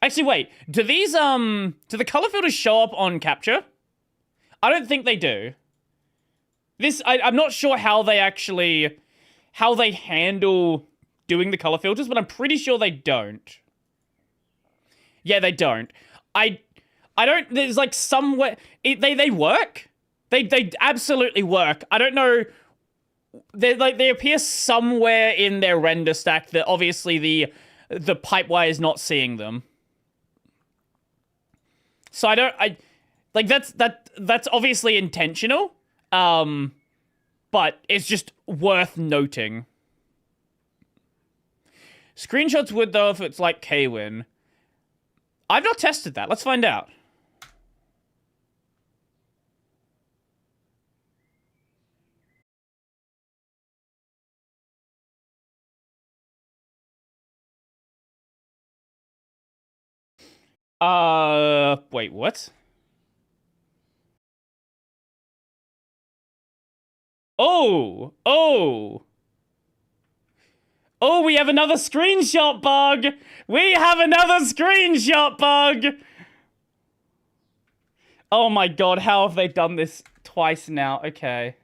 Speaker 2: Actually, wait. Do the color filters show up on capture? I don't think they do. I'm not sure how they handle doing the color filters, but I'm pretty sure they don't. Yeah, they don't. I don't, there's like somewhere, they work. They absolutely work. I don't know, they appear somewhere in their render stack that obviously the pipewire is not seeing them. So that's obviously intentional. But it's just worth noting. Screenshots would, though, if it's like Kwin. I've not tested that. Let's find out. Wait, what? Oh, we have another screenshot bug. Oh my god, how have they done this twice now? Okay.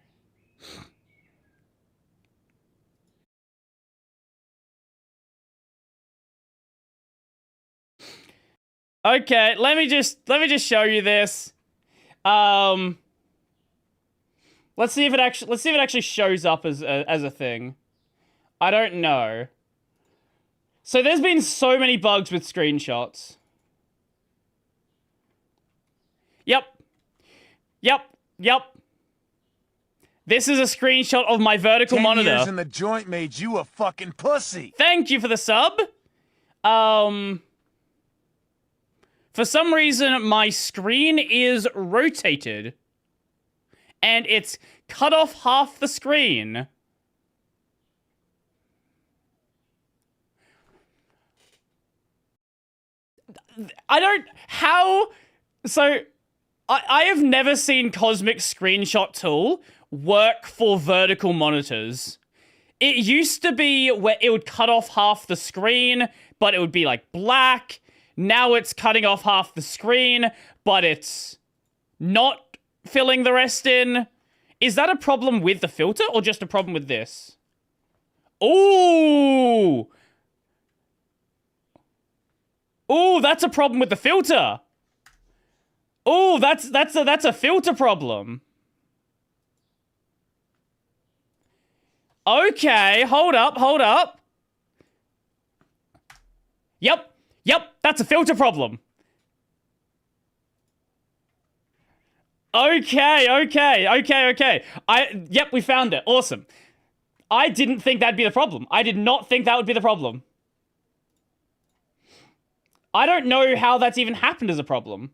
Speaker 2: Okay, let me just show you this. Let's see if it actually shows up as a thing. I don't know. So there's been so many bugs with screenshots. Yep. This is a screenshot of my vertical
Speaker 1: 10
Speaker 2: monitor.
Speaker 1: years in the joint made you a fucking pussy.
Speaker 2: Thank you for the sub. For some reason, my screen is rotated. And it's cut off half the screen. So, I have never seen Cosmic Screenshot Tool work for vertical monitors. It used to be where it would cut off half the screen, but it would be like black. Now it's cutting off half the screen, but it's not filling the rest in. Is that a problem with the filter or just a problem with this? Ooh! Ooh, that's a problem with the filter. Ooh, that's a filter problem. Okay, hold up. Yep, that's a filter problem. Okay. Yep, we found it. Awesome. I didn't think that'd be the problem. I did not think that would be the problem. I don't know how that's even happened as a problem.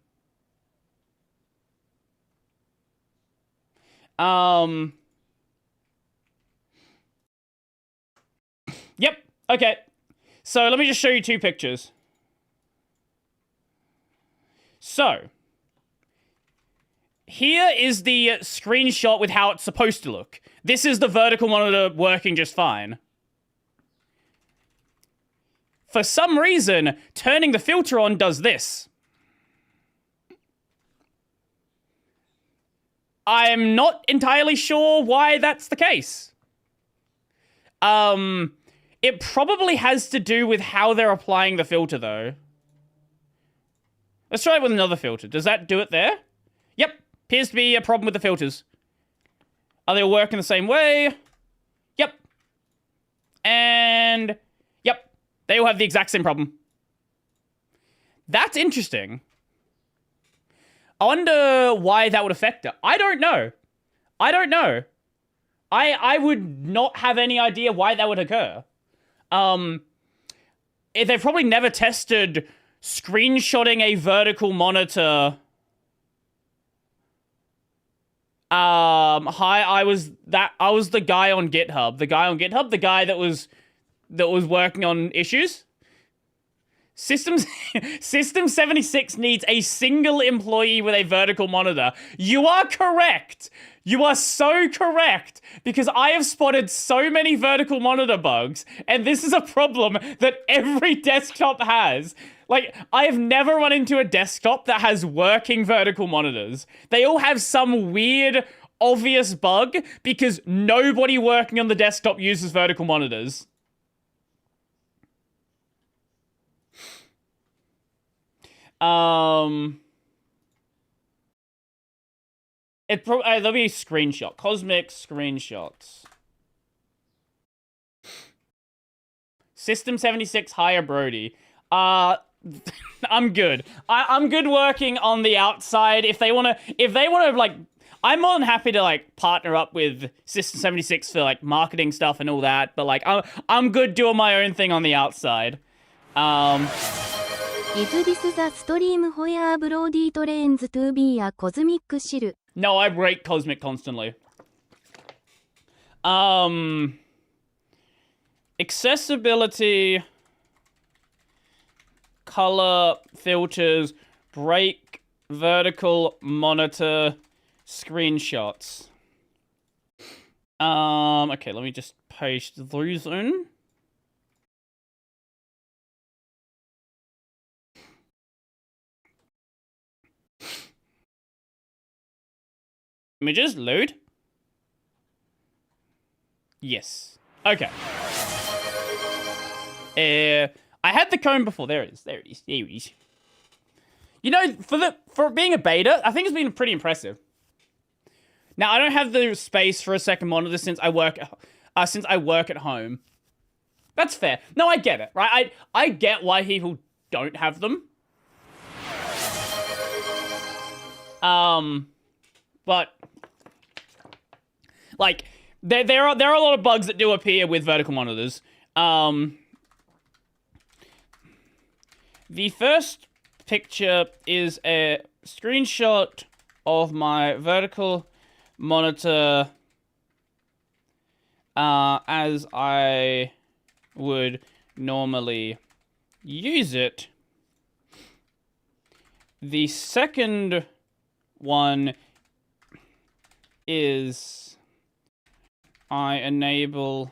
Speaker 2: Yep, okay. So let me just show you two pictures. So, here is the screenshot with how it's supposed to look. This is the vertical monitor working just fine. For some reason, turning the filter on does this. I'm not entirely sure why that's the case. It probably has to do with how they're applying the filter, though. Let's try it with another filter. Does that do it there? Yep. Appears to be a problem with the filters. Are they all working the same way? Yep. And... yep. They all have the exact same problem. That's interesting. I wonder why that would affect it. I don't know. I would not have any idea why that would occur. They've probably never tested screenshotting a vertical monitor. I was the guy on GitHub. The guy that was working on issues. System 76 needs a single employee with a vertical monitor. You are correct. You are so correct. Because I have spotted so many vertical monitor bugs, and this is a problem that every desktop has. Like, I have never run into a desktop that has working vertical monitors. They all have some weird, obvious bug because nobody working on the desktop uses vertical monitors. There'll be a screenshot. Cosmic screenshots. System 76 hire Brodie. I'm good. I'm good working on the outside. If they wanna like, I'm more than happy to like partner up with System 76 for like marketing stuff and all that. But like, I'm good doing my own thing on the outside.
Speaker 5: Is this the stream where Brodie trains to be a cosmic shill?
Speaker 2: No, I rate Cosmic constantly. Accessibility, color filters, break vertical monitor screenshots. Okay, let me just paste those in. Images load. Yes. Okay. I had the cone before. There it is. You know, for being a beta, I think it's been pretty impressive. Now I don't have the space for a second monitor since I work at home. That's fair. No, I get it. Right? I get why people don't have them. But like there are a lot of bugs that do appear with vertical monitors. The first picture is a screenshot of my vertical monitor as I would normally use it. The second one is I enable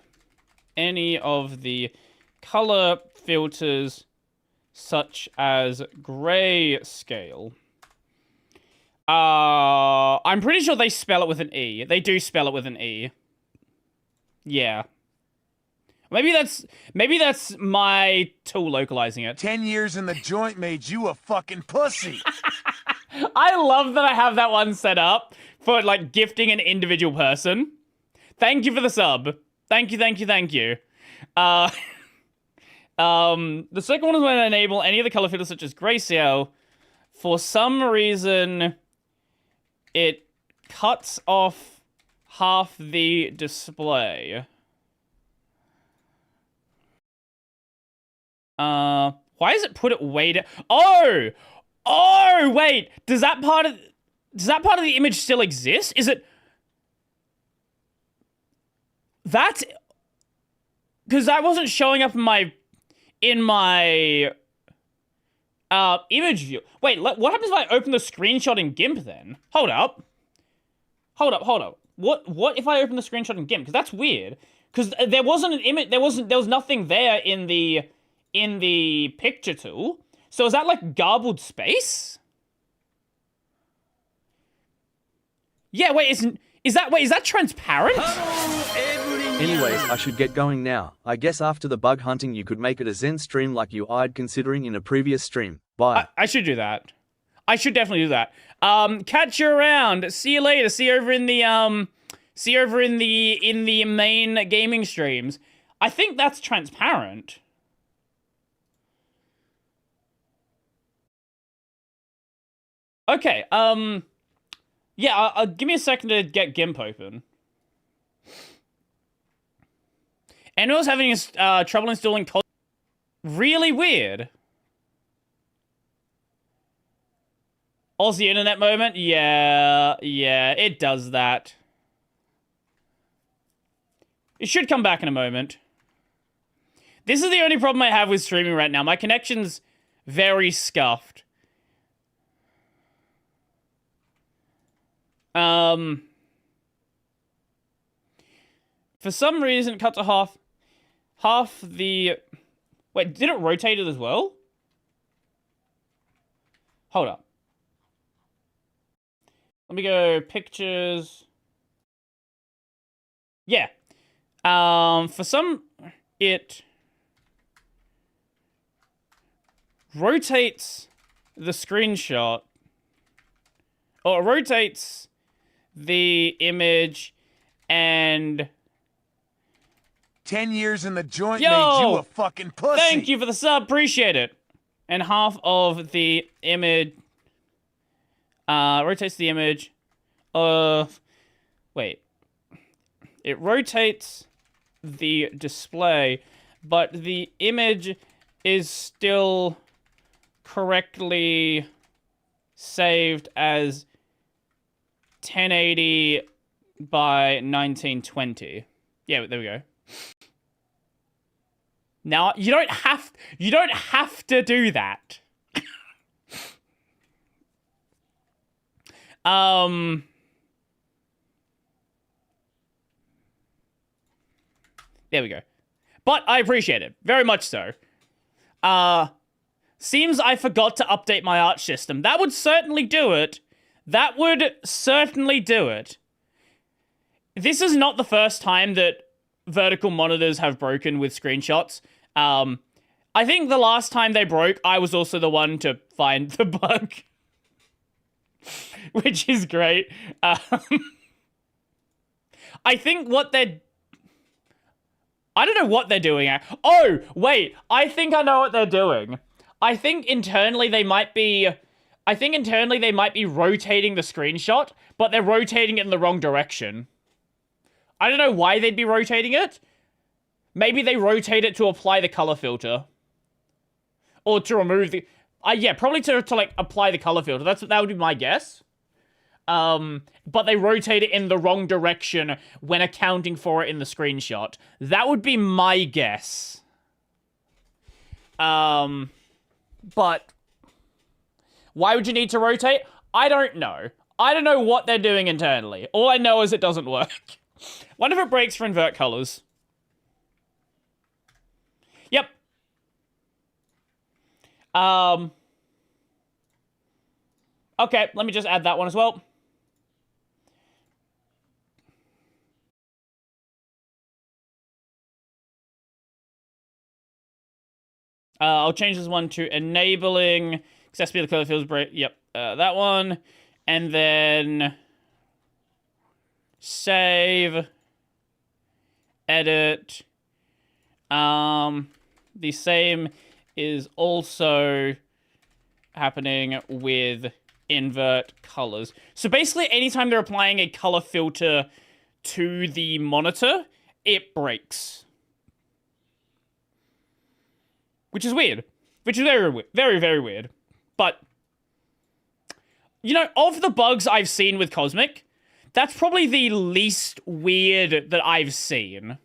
Speaker 2: any of the color filters such as grayscale. I'm pretty sure they spell it with an E. They do spell it with an E. Yeah. Maybe that's my tool localizing it.
Speaker 1: 10 years in the joint made you a fucking pussy.
Speaker 2: I love that I have that one set up for, like, gifting an individual person. Thank you for the sub. Thank you. The second one is when I enable any of the color filters such as grayscale. For some reason, it cuts off half the display. Why does it put it way down? Oh, wait. Does that part of the image still exist? Is it? That's because that wasn't showing up in my image view. Wait, what happens if I open the screenshot in GIMP then? Hold up. What if I open the screenshot in GIMP? Because that's weird. Because there wasn't an image. There was nothing there in the picture tool. So is that like garbled space? Yeah. Wait. Is that transparent?
Speaker 3: Anyways, I should get going now. I guess after the bug hunting you could make it a Zen stream like you eyed considering in a previous stream. Bye.
Speaker 2: I should do that. I should definitely do that. Catch you around. See you later. See you over in the main gaming streams. I think that's transparent. Okay, yeah, give me a second to get GIMP open. Anyone else having trouble installing really weird. Aussie internet moment? Yeah, it does that. It should come back in a moment. This is the only problem I have with streaming right now. My connection's very scuffed. For some reason, it cut to half the... Wait, did it rotate it as well? Hold up. Let me go pictures. Yeah. For some, it rotates the screenshot, or it rotates the image, and
Speaker 1: 10 years in the joint made you a fucking pussy.
Speaker 2: Thank you for the sub, appreciate it. And half of the image rotates the image of... Wait. It rotates the display, but the image is still correctly saved as 1080 by 1920. Yeah, there we go. Now, you don't have to do that. There we go. But I appreciate it. Very much so. Seems I forgot to update my arch system. That would certainly do it. That would certainly do it. This is not the first time that vertical monitors have broken with screenshots. I think the last time they broke, I was also the one to find the bug. Which is great. I think what they're... I don't know what they're doing. Oh, wait. I think I know what they're doing. I think internally they might be rotating the screenshot, but they're rotating it in the wrong direction. I don't know why they'd be rotating it. Maybe they rotate it to apply the color filter. Or to remove the... yeah, probably to like, apply the color filter. That would be my guess. But they rotate it in the wrong direction when accounting for it in the screenshot. That would be my guess. But why would you need to rotate? I don't know. I don't know what they're doing internally. All I know is it doesn't work. Wonder if it breaks for invert colors. Yep. Okay, let me just add that one as well. I'll change this one to enabling accessibility color fields break. Yep, that one. And then save, edit. The same is also happening with invert colors. So basically, anytime they're applying a color filter to the monitor, it breaks. Which is weird. Which is very, very, very weird. But, you know, of the bugs I've seen with Cosmic, that's probably the least weird that I've seen.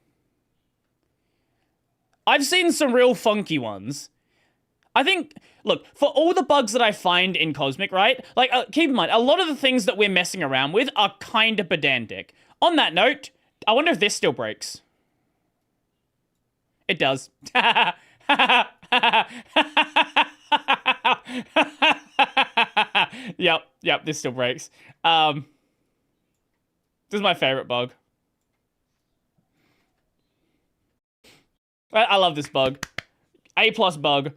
Speaker 2: I've seen some real funky ones. I think, look, for all the bugs that I find in Cosmic, right? Like, keep in mind, a lot of the things that we're messing around with are kind of pedantic. On that note, I wonder if this still breaks. It does. Yep, this still breaks. This is my favorite bug. I love this bug. A+ bug.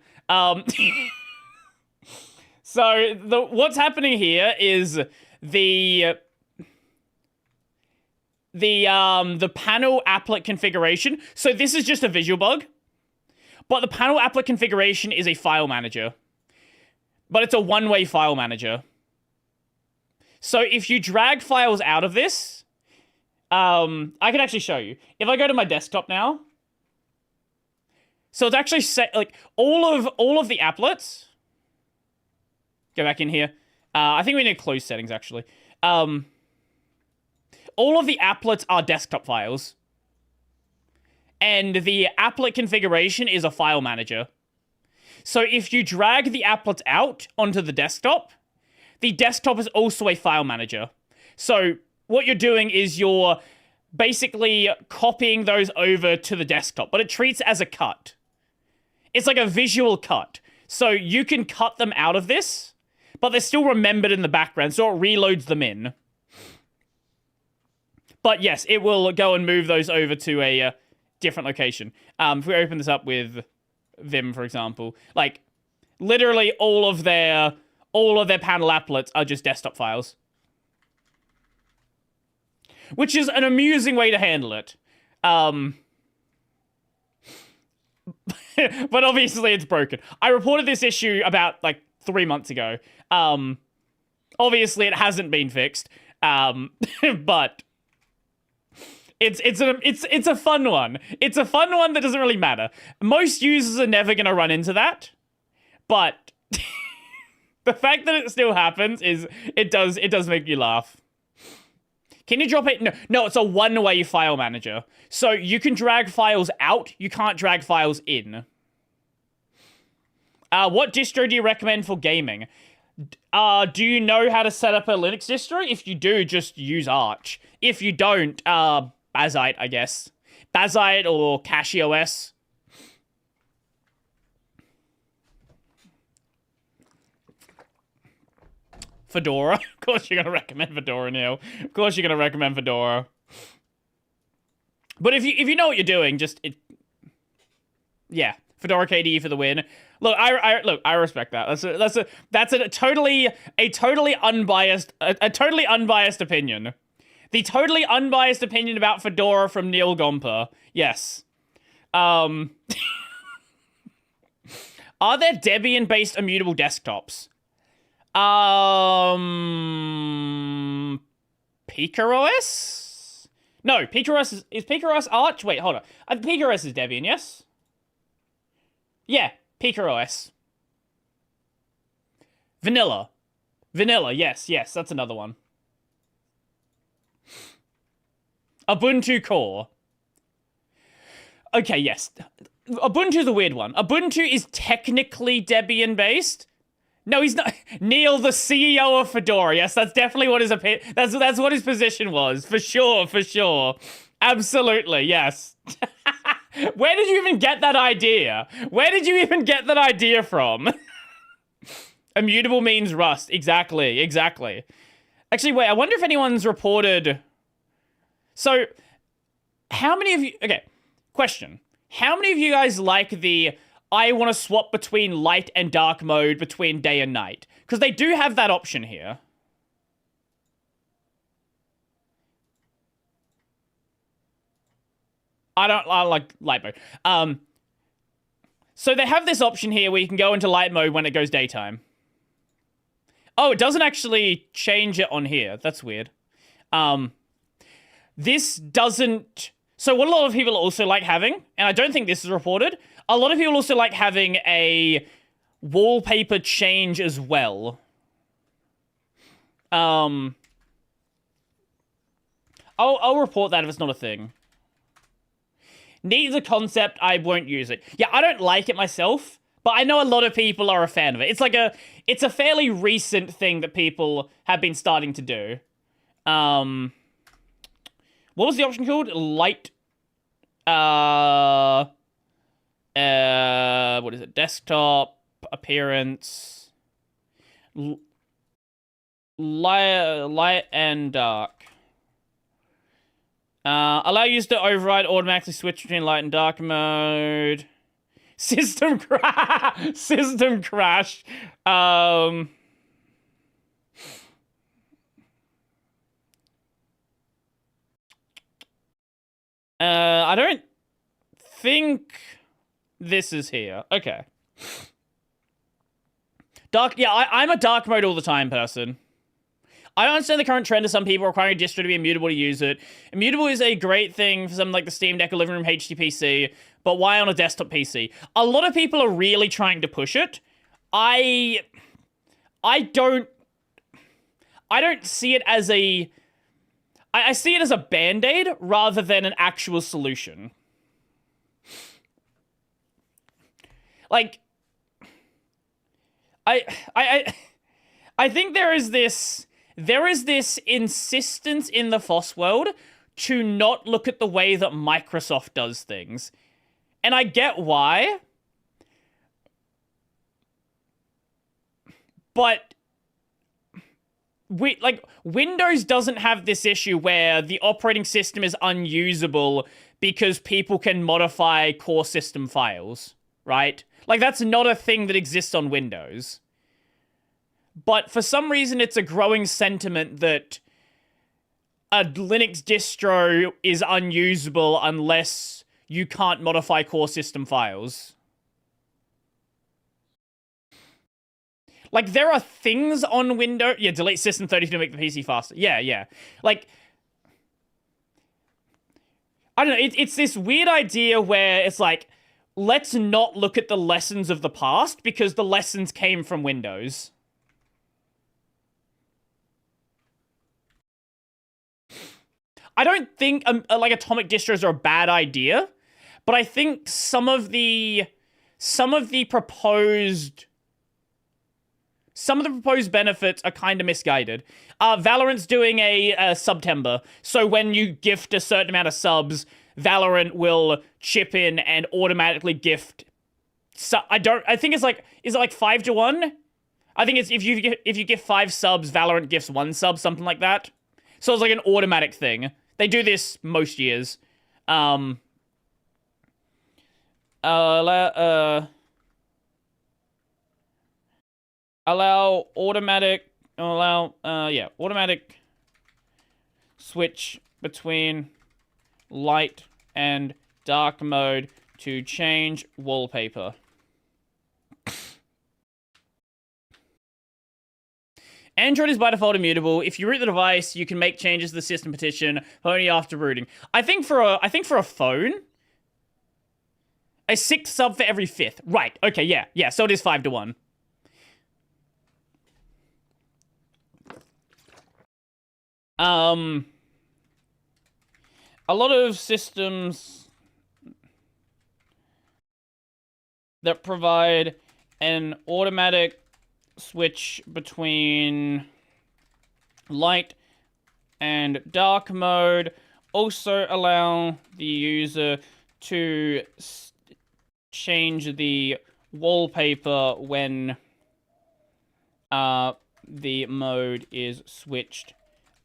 Speaker 2: So what's happening here is the panel applet configuration. So this is just a visual bug, but the panel applet configuration is a file manager. But it's a one-way file manager. So if you drag files out of this, I can actually show you. If I go to my desktop now, so it's actually set like all of the applets. Go back in here. I think we need close settings actually. All of the applets are desktop files. And the applet configuration is a file manager. So if you drag the applets out onto the desktop is also a file manager. So what you're doing is you're basically copying those over to the desktop, but it treats it as a cut. It's like a visual cut. So you can cut them out of this, but they're still remembered in the background, so it reloads them in. But yes, it will go and move those over to a different location. If we open this up with Vim, for example, like literally all of their panel applets are just desktop files, which is an amusing way to handle it. But obviously it's broken. I reported this issue about like 3 months ago. Obviously it hasn't been fixed. But it's a fun one. It's a fun one that doesn't really matter. Most users are never going to run into that. But the fact that it still happens is it does make you laugh. Can you drop it? No, it's a one-way file manager. So you can drag files out, you can't drag files in. What distro do you recommend for gaming? Do you know how to set up a Linux distro? If you do, just use Arch. If you don't, Bazite, I guess. Bazite or CachyOS. Fedora. Of course you're going to recommend Fedora, Neil. Of course you're going to recommend Fedora. But if you know what you're doing, yeah, Fedora KDE for the win. Look, I respect that. That's a totally unbiased opinion. The totally unbiased opinion about Fedora from Neil Gomper. Yes. Are there Debian-based immutable desktops? PeakerOS? No, PeakerOS is PeakerOS Arch? Wait, hold on. PeakerOS is Debian, yes? Yeah, PeakerOS. Vanilla, yes, that's another one. Ubuntu Core. Okay, yes. Ubuntu's a weird one. Ubuntu is technically Debian-based. No, he's not. Neil, the CEO of Fedora. Yes, that's definitely what his that's what his position was. For sure. Absolutely, yes. Where did you even get that idea? Where did you even get that idea from? Immutable means rust. Exactly. Actually, wait, I wonder if anyone's reported... So, how many of you... Okay, question. How many of you guys like the I want to swap between light and dark mode between day and night? Because they do have that option here. I like light mode. So they have this option here where you can go into light mode when it goes daytime. Oh, it doesn't actually change it on here. That's weird. This doesn't... So what a lot of people also like having, and I don't think this is reported, a lot of people also like having a wallpaper change as well. I'll report that if it's not a thing. Needs a concept, I won't use it. Yeah, I don't like it myself, but I know a lot of people are a fan of it. It's a fairly recent thing that people have been starting to do. What was the option called? Light. What is it? Desktop appearance. Light and dark. Allow users to override automatically switch between light and dark mode. System crash. System crash. I don't think this is here. Okay. Dark, yeah, I'm a dark mode all the time person. I don't understand the current trend of some people requiring a distro to be immutable to use it. Immutable is a great thing for something like the Steam Deck or Living Room HDPC, but why on a desktop PC? A lot of people are really trying to push it. I don't see it as a... I see it as a band-aid rather than an actual solution. Like, I think there is this insistence in the FOSS world to not look at the way that Microsoft does things. And I get why. But Windows doesn't have this issue where the operating system is unusable because people can modify core system files, right? Like, that's not a thing that exists on Windows. But for some reason, it's a growing sentiment that a Linux distro is unusable unless you can't modify core system files. Like, there are things on Windows... Yeah, delete System32 to make the PC faster. Yeah. Like, I don't know. It's this weird idea where it's like, let's not look at the lessons of the past because the lessons came from Windows. I don't think, like, atomic distros are a bad idea, but I think some of the proposed benefits are kind of misguided. Valorant's doing a September, so when you gift a certain amount of subs, Valorant will chip in and automatically gift. I think it's like, is it like 5-1? I think it's if you give 5 subs, Valorant gifts 1 sub, something like that. So it's like an automatic thing. They do this most years. Allow automatic switch between light and dark mode to change wallpaper. Android is by default immutable. If you root the device, you can make changes to the system partition only after rooting. I think for a phone, a 6th sub for every 5th. Right. Okay. Yeah. So it is 5-1. A lot of systems that provide an automatic switch between light and dark mode also allow the user to change the wallpaper when the mode is switched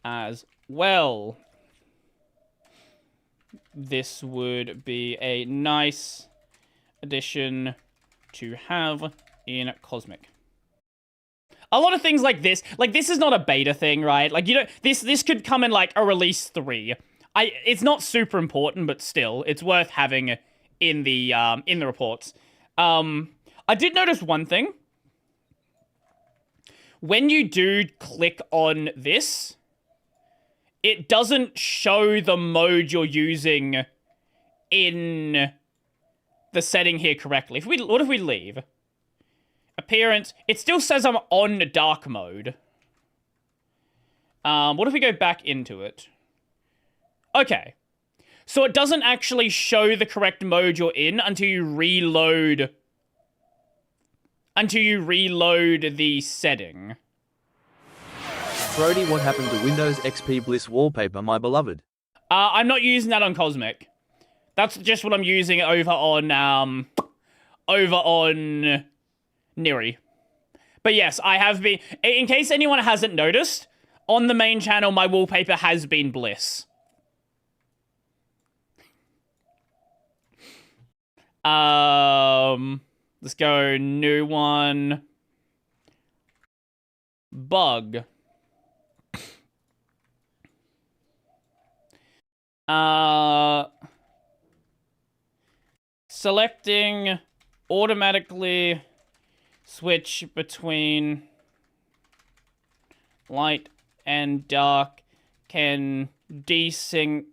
Speaker 2: as well. This would be a nice addition to have in Cosmic. A lot of things like this is not a beta thing, right? Like, you know, this could come in, like, a release 3. It's not super important, but still, it's worth having in the reports. I did notice one thing. When you do click on this, it doesn't show the mode you're using in the setting here correctly. What if we leave? Appearance. It still says I'm on dark mode. What if we go back into it? Okay. So it doesn't actually show the correct mode you're in until you reload. Until you reload the setting.
Speaker 3: Brodie, what happened to Windows XP Bliss Wallpaper, my beloved?
Speaker 2: I'm not using that on Cosmic. That's just what I'm using over on Niri. But yes, I have been... In case anyone hasn't noticed, on the main channel, my wallpaper has been Bliss. Let's go new one. Bug. Selecting automatically switch between light and dark can desync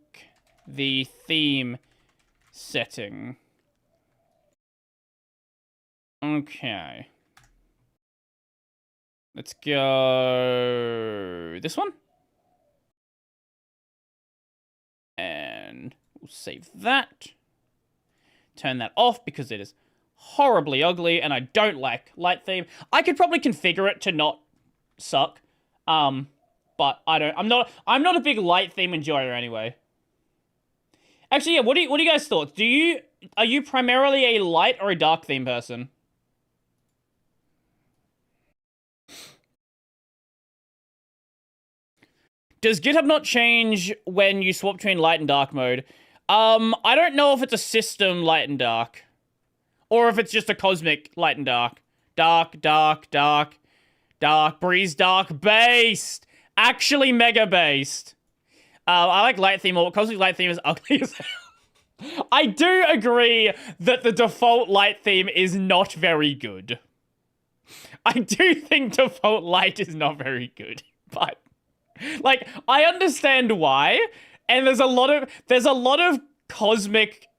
Speaker 2: the theme setting. Okay. Let's go this one. And we'll save that. Turn that off because it is horribly ugly and I don't like light theme. I could probably configure it to not suck. But I'm not a big light theme enjoyer anyway. Actually, yeah, what do you guys thought? Are you primarily a light or a dark theme person? Does GitHub not change when you swap between light and dark mode? I don't know if it's a system light and dark. Or if it's just a cosmic light and dark. Dark, dark, dark, dark, breeze dark, based! Actually mega based. I like light theme, or cosmic light theme is ugly as hell. I do agree that the default light theme is not very good. I do think default light is not very good, but... Like, I understand why, and there's a lot of cosmic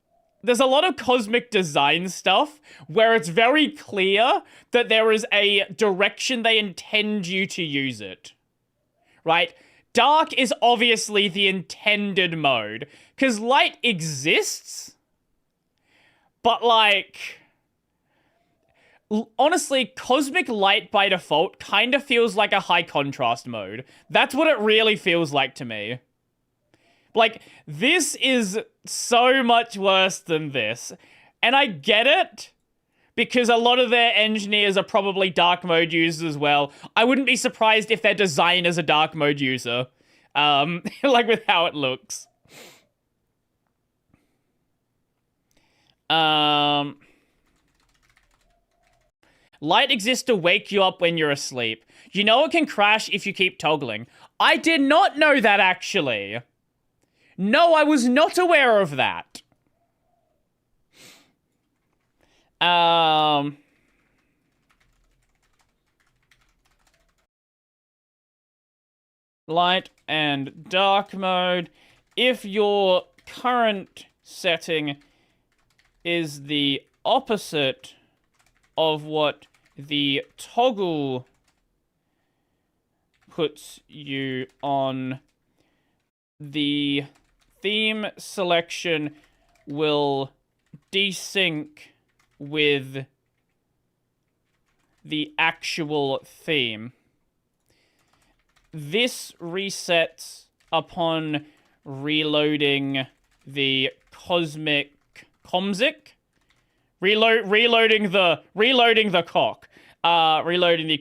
Speaker 2: design stuff where it's very clear that there is a direction they intend you to use it. Right? Dark is obviously the intended mode, because light exists, but like... Honestly, cosmic light by default kind of feels like a high contrast mode. That's what it really feels like to me. Like, this is so much worse than this. And I get it, because a lot of their engineers are probably dark mode users as well. I wouldn't be surprised if their design is a dark mode user. Like with how it looks. Light exists to wake you up when you're asleep. You know it can crash if you keep toggling. I did not know that, actually. No, I was not aware of that. Light and dark mode. If your current setting is the opposite of what the toggle puts you on, the theme selection will desync with the actual theme. This resets upon reloading the reloading the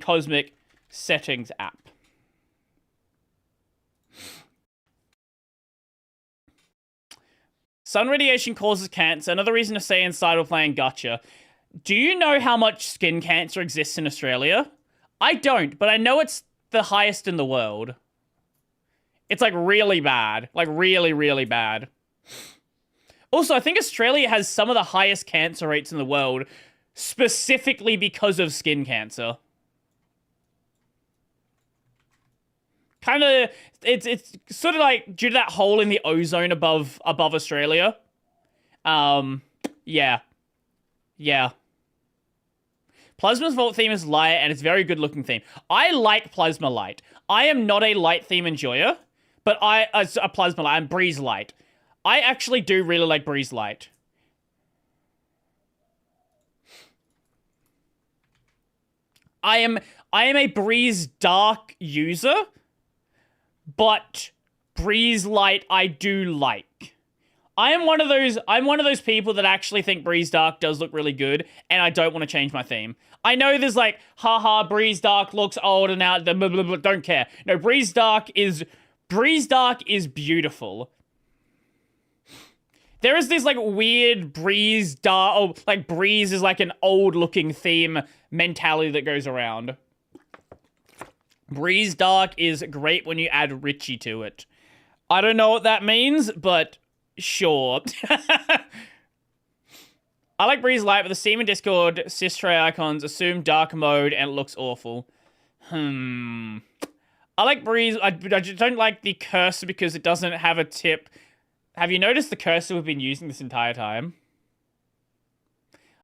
Speaker 2: cosmic Settings app. Sun radiation causes cancer. Another reason to stay inside while playing Gotcha. Do you know how much skin cancer exists in Australia? I don't, but I know it's the highest in the world. It's like really bad. Like really, really bad. Also, I think Australia has some of the highest cancer rates in the world, specifically because of skin cancer. Kind of, it's sort of like due to that hole in the ozone above Australia. Yeah. Plasma's vault theme is light, and it's a very good looking theme. I like Plasma Light. I am not a light theme enjoyer, but a Plasma Light, I'm Breeze Light. I actually do really like Breeze Light. I am a Breeze Dark user, but Breeze Light I do like. I'm one of those people that actually think Breeze Dark does look really good, and I don't want to change my theme. I know there's like, haha, Breeze Dark looks old and out, blah, blah, blah, don't care. No, Breeze Dark is beautiful. There is this like weird Breeze Dark, oh, like Breeze is like an old looking theme mentality that goes around. Breeze Dark is great when you add Richie to it. I don't know what that means, but sure. I like Breeze Light, but the Steam and Discord sys-tray icons assume dark mode and it looks awful. I like Breeze. I just don't like the cursor because it doesn't have a tip. Have you noticed the cursor we've been using this entire time?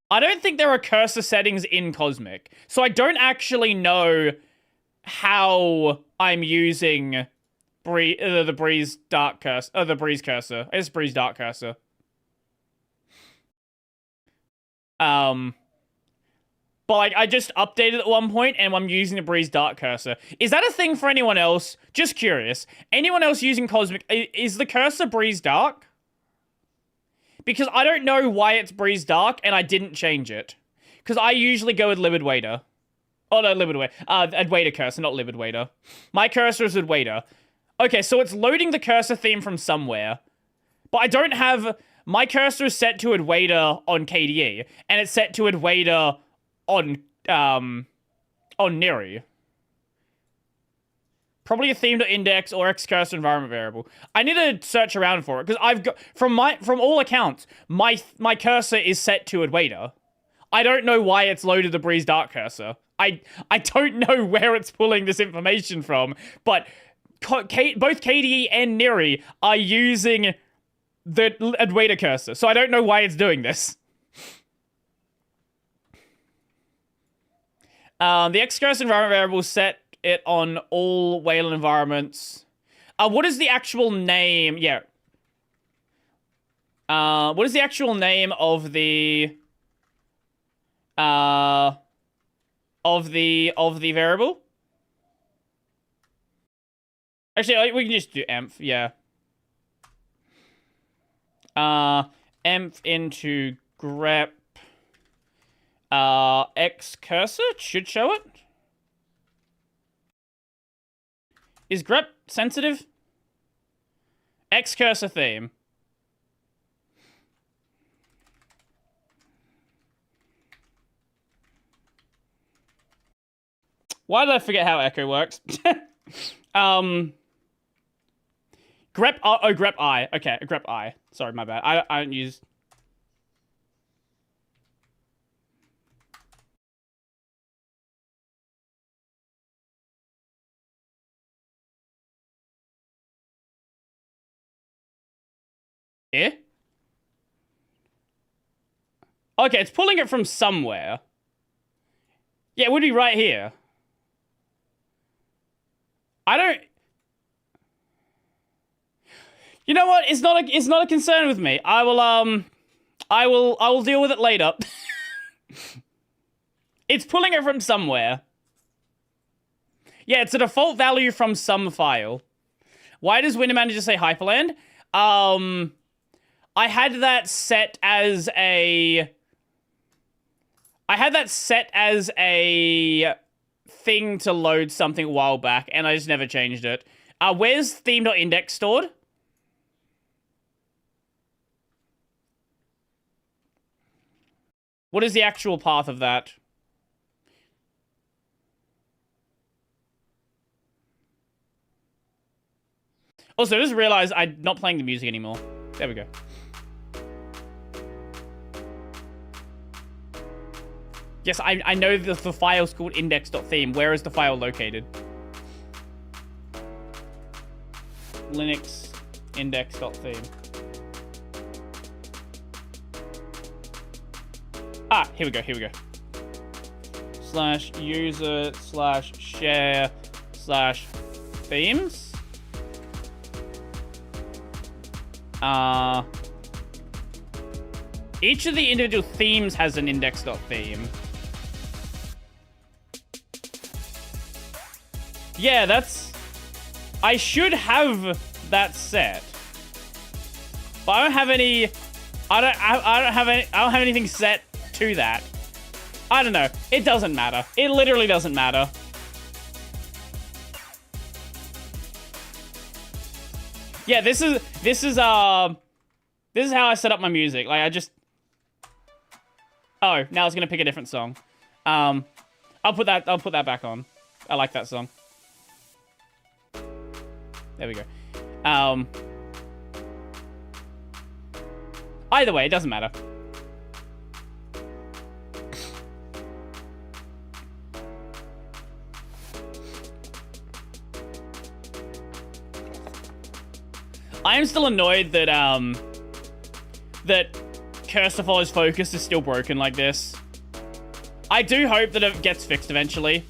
Speaker 2: I don't think there are cursor settings in Cosmic, so I don't actually know how I'm using the Breeze Dark cursor, the Breeze cursor. It's Breeze Dark cursor. But like, I just updated at one point, and I'm using the Breeze Dark cursor. Is that a thing for anyone else? Just curious. Anyone else using Cosmic? Is the cursor Breeze Dark? Because I don't know why it's Breeze Dark, and I didn't change it. Because I usually go with Livid Wader. Oh, no, Livid Wader. Adwaiter cursor, not Livid Wader. My cursor is Adwaiter. Okay, so it's loading the cursor theme from somewhere. But I don't have... My cursor is set to Adwaiter on KDE, and it's set to Adwaiter on Neri. Probably a theme.index or xcursor environment variable. I need to search around for it, because I've got... From all accounts, my cursor is set to Adwaiter. I don't know why it's loaded the Breeze Dark cursor. I don't know where it's pulling this information from, but both KDE and Neri are using the Adwaiter cursor, so I don't know why it's doing this. The xcursor environment variable set it on all Wayland environments. What is the actual name? Yeah. What is the actual name of the variable? Actually, we can just do env, yeah. Env into grep xcursor should show it. Is grep sensitive? Xcursor theme. Why did I forget how echo works? Grep, grep I. Okay, grep I. Sorry, my bad. I don't use... Eh? Okay, it's pulling it from somewhere. Yeah, it would be right here. I don't... You know what? It's not a concern with me. I will deal with it later. It's pulling it from somewhere. Yeah, it's a default value from some file. Why does Window Manager say Hyperland? I had that set as a thing to load something a while back, and I just never changed it. Where's theme.index stored? What is the actual path of that? Also, I just realized I'm not playing the music anymore. There we go. Yes, I know the file's called index.theme. Where is the file located? Linux index.theme. Ah, here we go, here we go. /user/share/themes. Each of the individual themes has an index.theme. Yeah, that's... I should have that set. But I don't have any... I don't have anything set to that. I don't know. It doesn't matter. It literally doesn't matter. Yeah, this is how I set up my music. Like, I just... Oh, now it's gonna pick a different song. I'll put that back on. I like that song. There we go. Either way, it doesn't matter. I am still annoyed that that cursor follows focus is still broken like this. I do hope that it gets fixed eventually.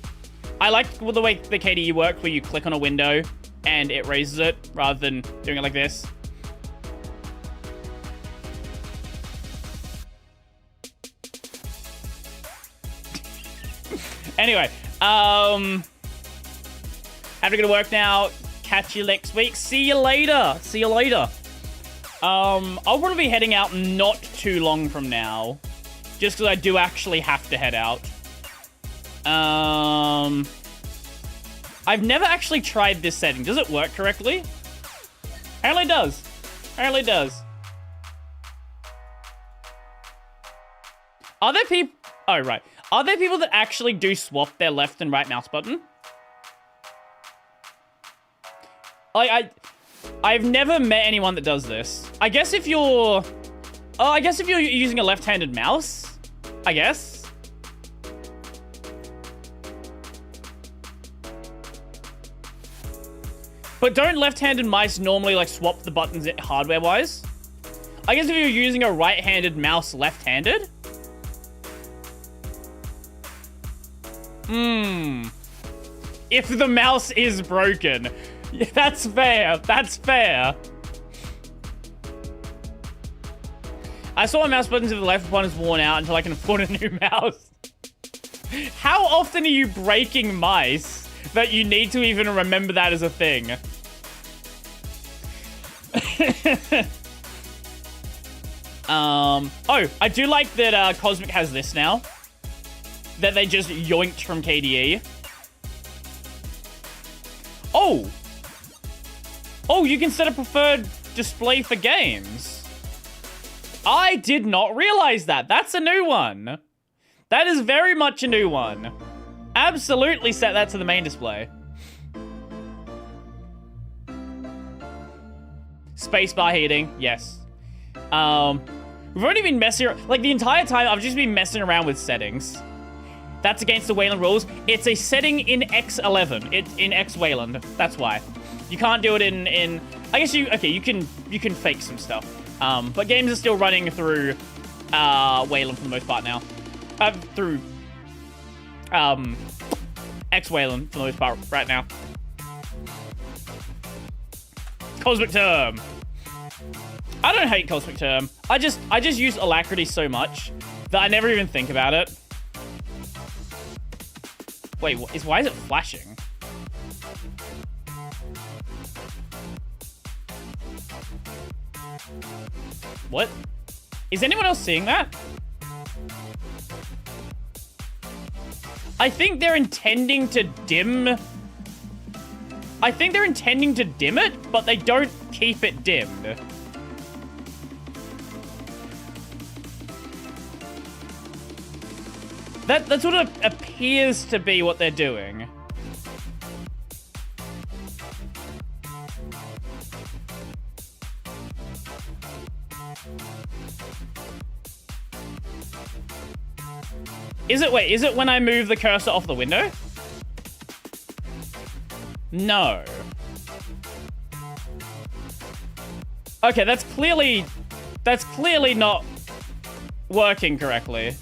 Speaker 2: I like the way the KDE works, where you click on a window and it raises it rather than doing it like this. Anyway, have to go to work now. Catch you next week. See you later. See you later. I'll probably be heading out not too long from now, just because I do actually have to head out. I've never actually tried this setting. Does it work correctly? Apparently it does. Apparently it does. Are there people... Oh, right. Are there people that actually do swap their left and right mouse button? I've never met anyone that does this. I guess if you're... Oh, I guess if you're using a left-handed mouse, I guess. But don't left-handed mice normally, like, swap the buttons hardware-wise? I guess if you're using a right-handed mouse left-handed? If the mouse is broken. Yeah, that's fair. That's fair. I saw my mouse buttons if the left one is worn out until I can afford a new mouse. How often are you breaking mice that you need to even remember that as a thing? Oh, I do like that Cosmic has this now. That they just yoinked from KDE. Oh! Oh, you can set a preferred display for games. I did not realize that. That's a new one. That is very much a new one. Absolutely set that to the main display. Spacebar heating, yes. We've already been messing around, like the entire time I've just been messing around with settings. That's against the Wayland rules. It's a setting in X11. It's in X Wayland. That's why. You can't do it in I guess you can fake some stuff. But games are still running through Wayland for the most part now. Through X Wayland for the most part right now. Cosmic Term. I don't hate Cosmic Term. I just use Alacrity so much that I never even think about it. Wait, why is it flashing? What? Is anyone else seeing that? I think they're intending to dim... I think they're intending to dim it, but they don't keep it dimmed. That sort of appears to be what they're doing. Wait, is it when I move the cursor off the window? No. Okay, that's clearly not working correctly.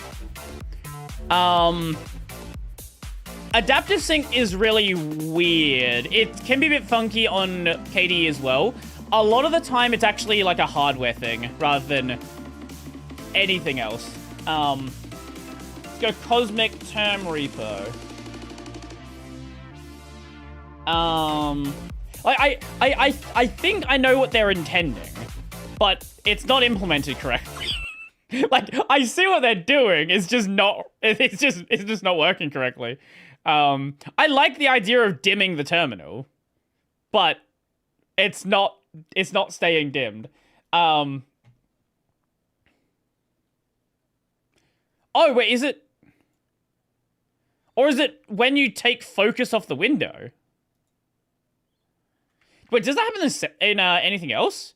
Speaker 2: Adaptive sync is really weird. It can be a bit funky on KDE as well. A lot of the time, it's actually like a hardware thing rather than anything else. Let's go Cosmic Term Repo. I think I know what they're intending, but it's not implemented correctly. Like, I see what they're doing. It's just not working correctly. I like the idea of dimming the terminal, but it's not staying dimmed. Oh wait, is it? Or is it when you take focus off the window? Wait, does that happen in anything else?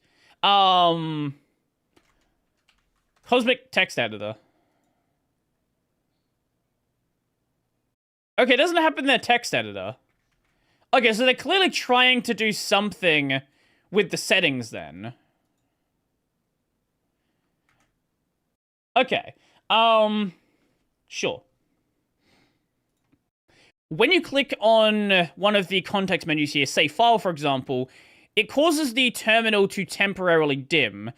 Speaker 2: Cosmic Text Editor. Okay, it doesn't happen in their text editor. Okay, so they're clearly trying to do something with the settings then. Okay. Sure. When you click on one of the context menus here, say File, for example, it causes the terminal to temporarily dim.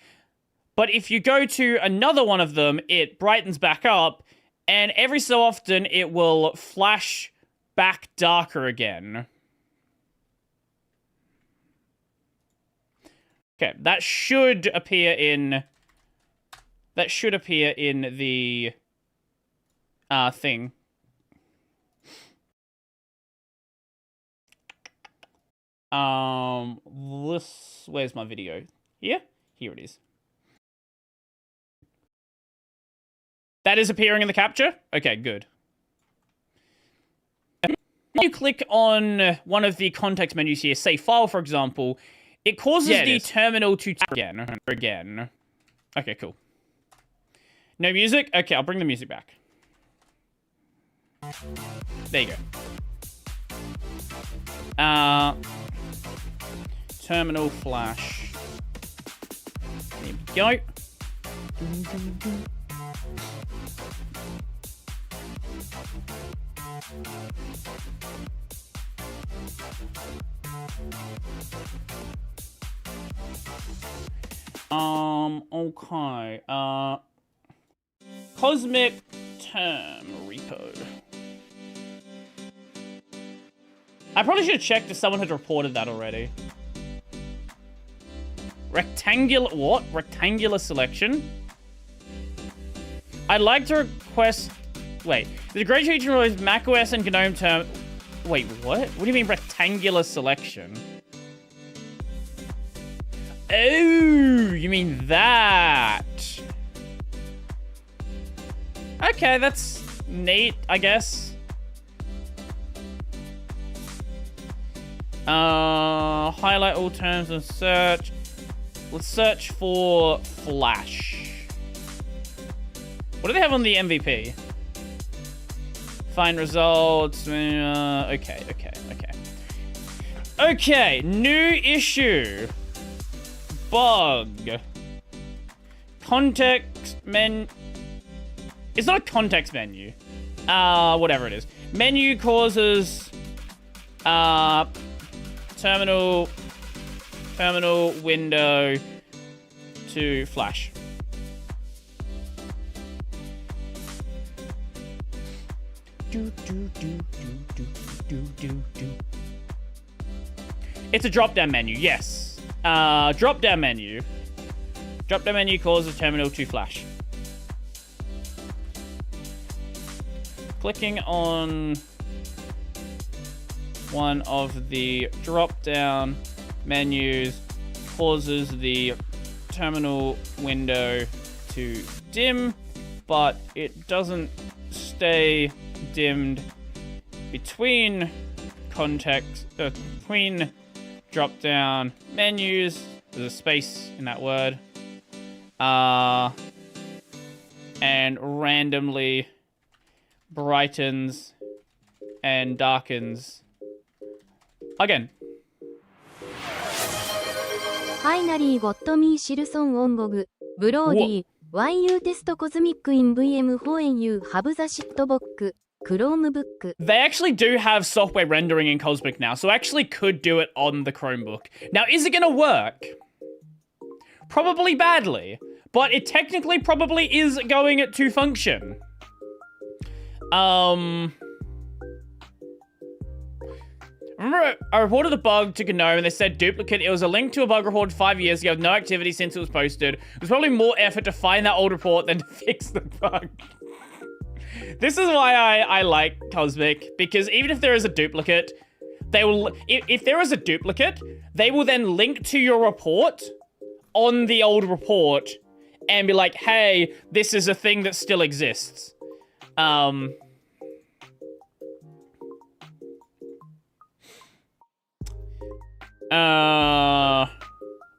Speaker 2: But if you go to another one of them, it brightens back up, and every so often it will flash back darker again. Okay, that should appear in the thing. Where's my video? Here? Here it is. That is appearing in the capture? Okay, good. When you click on one of the context menus here, say File, for example, it causes the terminal to again. Okay, cool. No music? Okay, I'll bring the music back. There you go. Terminal flash. There we go. Okay. Cosmic Term Repo. I probably should have checked if someone had reported that already. Rectangular, what? Rectangular selection? I'd like to request, wait. The great feature release macOS and GNOME term, wait, what? What do you mean rectangular selection? Oh, you mean that? Okay, that's neat, I guess. Highlight all terms and search. Let's search for Flash. What do they have on the MVP? Find results. Okay. Okay, new issue. Bug. Context menu. It's not a context menu. Whatever it is. Menu causes terminal window to flash. It's a drop-down menu, yes. Drop-down menu. Drop-down menu causes terminal to flash. clicking on one of the drop-down menus causes the terminal window to dim, but it doesn't stay dimmed between between drop-down menus. There's a space in that word. And randomly brightens and darkens again.
Speaker 5: ファイナリーゴットミーシルソンオンゴグ、ブローディー、Why you test cosmic in VM when you have the shitbox, Chromebook.
Speaker 2: They actually do have software rendering in Cosmic now, so I actually could do it on the Chromebook. Now, is it gonna work? Probably badly, but it technically probably is going to function. Remember, I reported a bug to GNOME and they said duplicate. It was a link to a bug report 5 years ago with no activity since it was posted. It was probably more effort to find that old report than to fix the bug. This is why I like Cosmic, because even if there is a duplicate, they will, if there is a duplicate, they will then link to your report on the old report and be like, hey, this is a thing that still exists.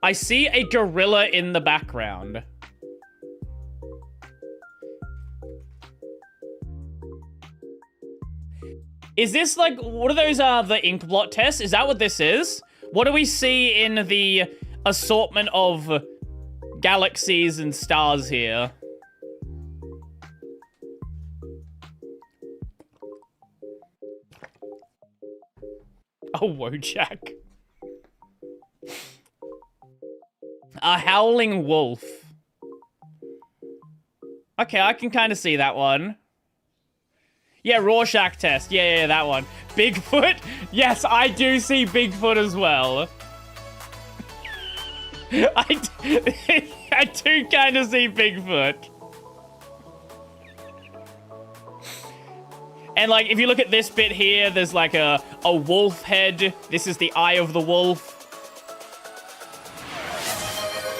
Speaker 2: I see a gorilla in the background. Is this like, what are those, the ink blot tests? Is that what this is? What do we see in the assortment of galaxies and stars here? Oh, Wojak. A howling wolf. Okay, I can kind of see that one. Yeah, Rorschach test. Yeah, that one. Bigfoot? Yes, I do see Bigfoot as well. I do kind of see Bigfoot. And, like, if you look at this bit here, there's, like, a wolf head. This is the eye of the wolf.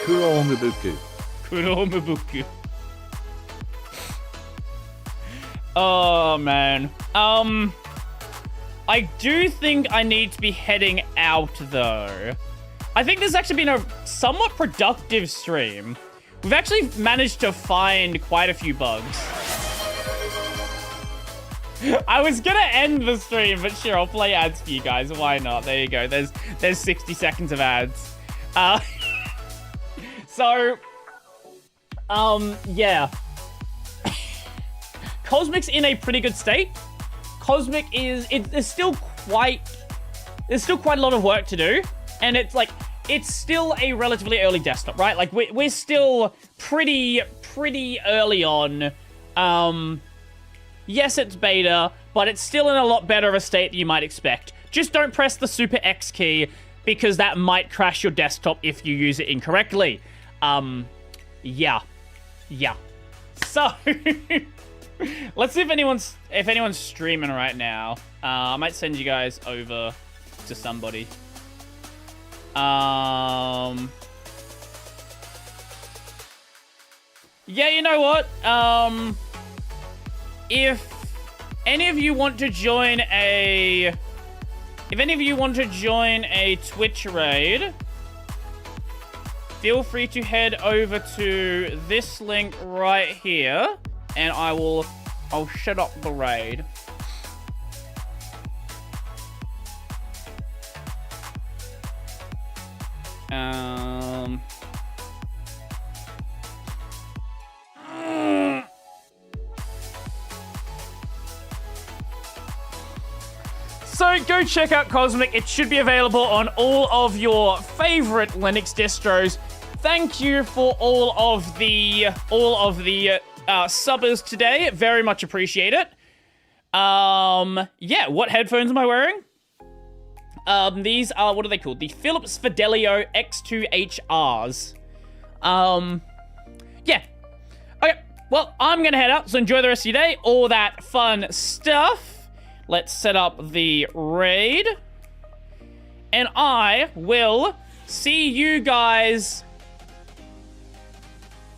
Speaker 3: Kuromubuku.
Speaker 2: Kuromubuku. Oh, man. I do think I need to be heading out, though. I think this has actually been a somewhat productive stream. We've actually managed to find quite a few bugs. I was gonna end the stream, but sure, I'll play ads for you guys. Why not? There you go. There's 60 seconds of ads. So, yeah. Cosmic's in a pretty good state. Cosmic is, there's still quite a lot of work to do. And it's like, it's still a relatively early desktop, right? Like, we're still pretty early on. Yes, it's beta, but it's still in a lot better of a state than you might expect. Just don't press the Super X key, because that might crash your desktop if you use it incorrectly. Yeah. So, let's see if anyone's streaming right now. I might send you guys over to somebody. Yeah, you know what? If any of you want to join a Twitch raid, feel free to head over to this link right here, and I'll set up the raid. So go check out Cosmic. It should be available on all of your favorite Linux distros. Thank you for all of the subbers today. Very much appreciate it. Yeah, what headphones am I wearing? These are, what are they called? The Philips Fidelio X2HRs. Yeah. Okay, Well, I'm going to head out, so enjoy the rest of your day. All that fun stuff. Let's set up the raid. And I will see you guys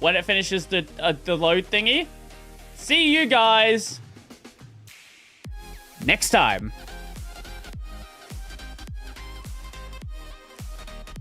Speaker 2: when it finishes the load thingy. See you guys next time.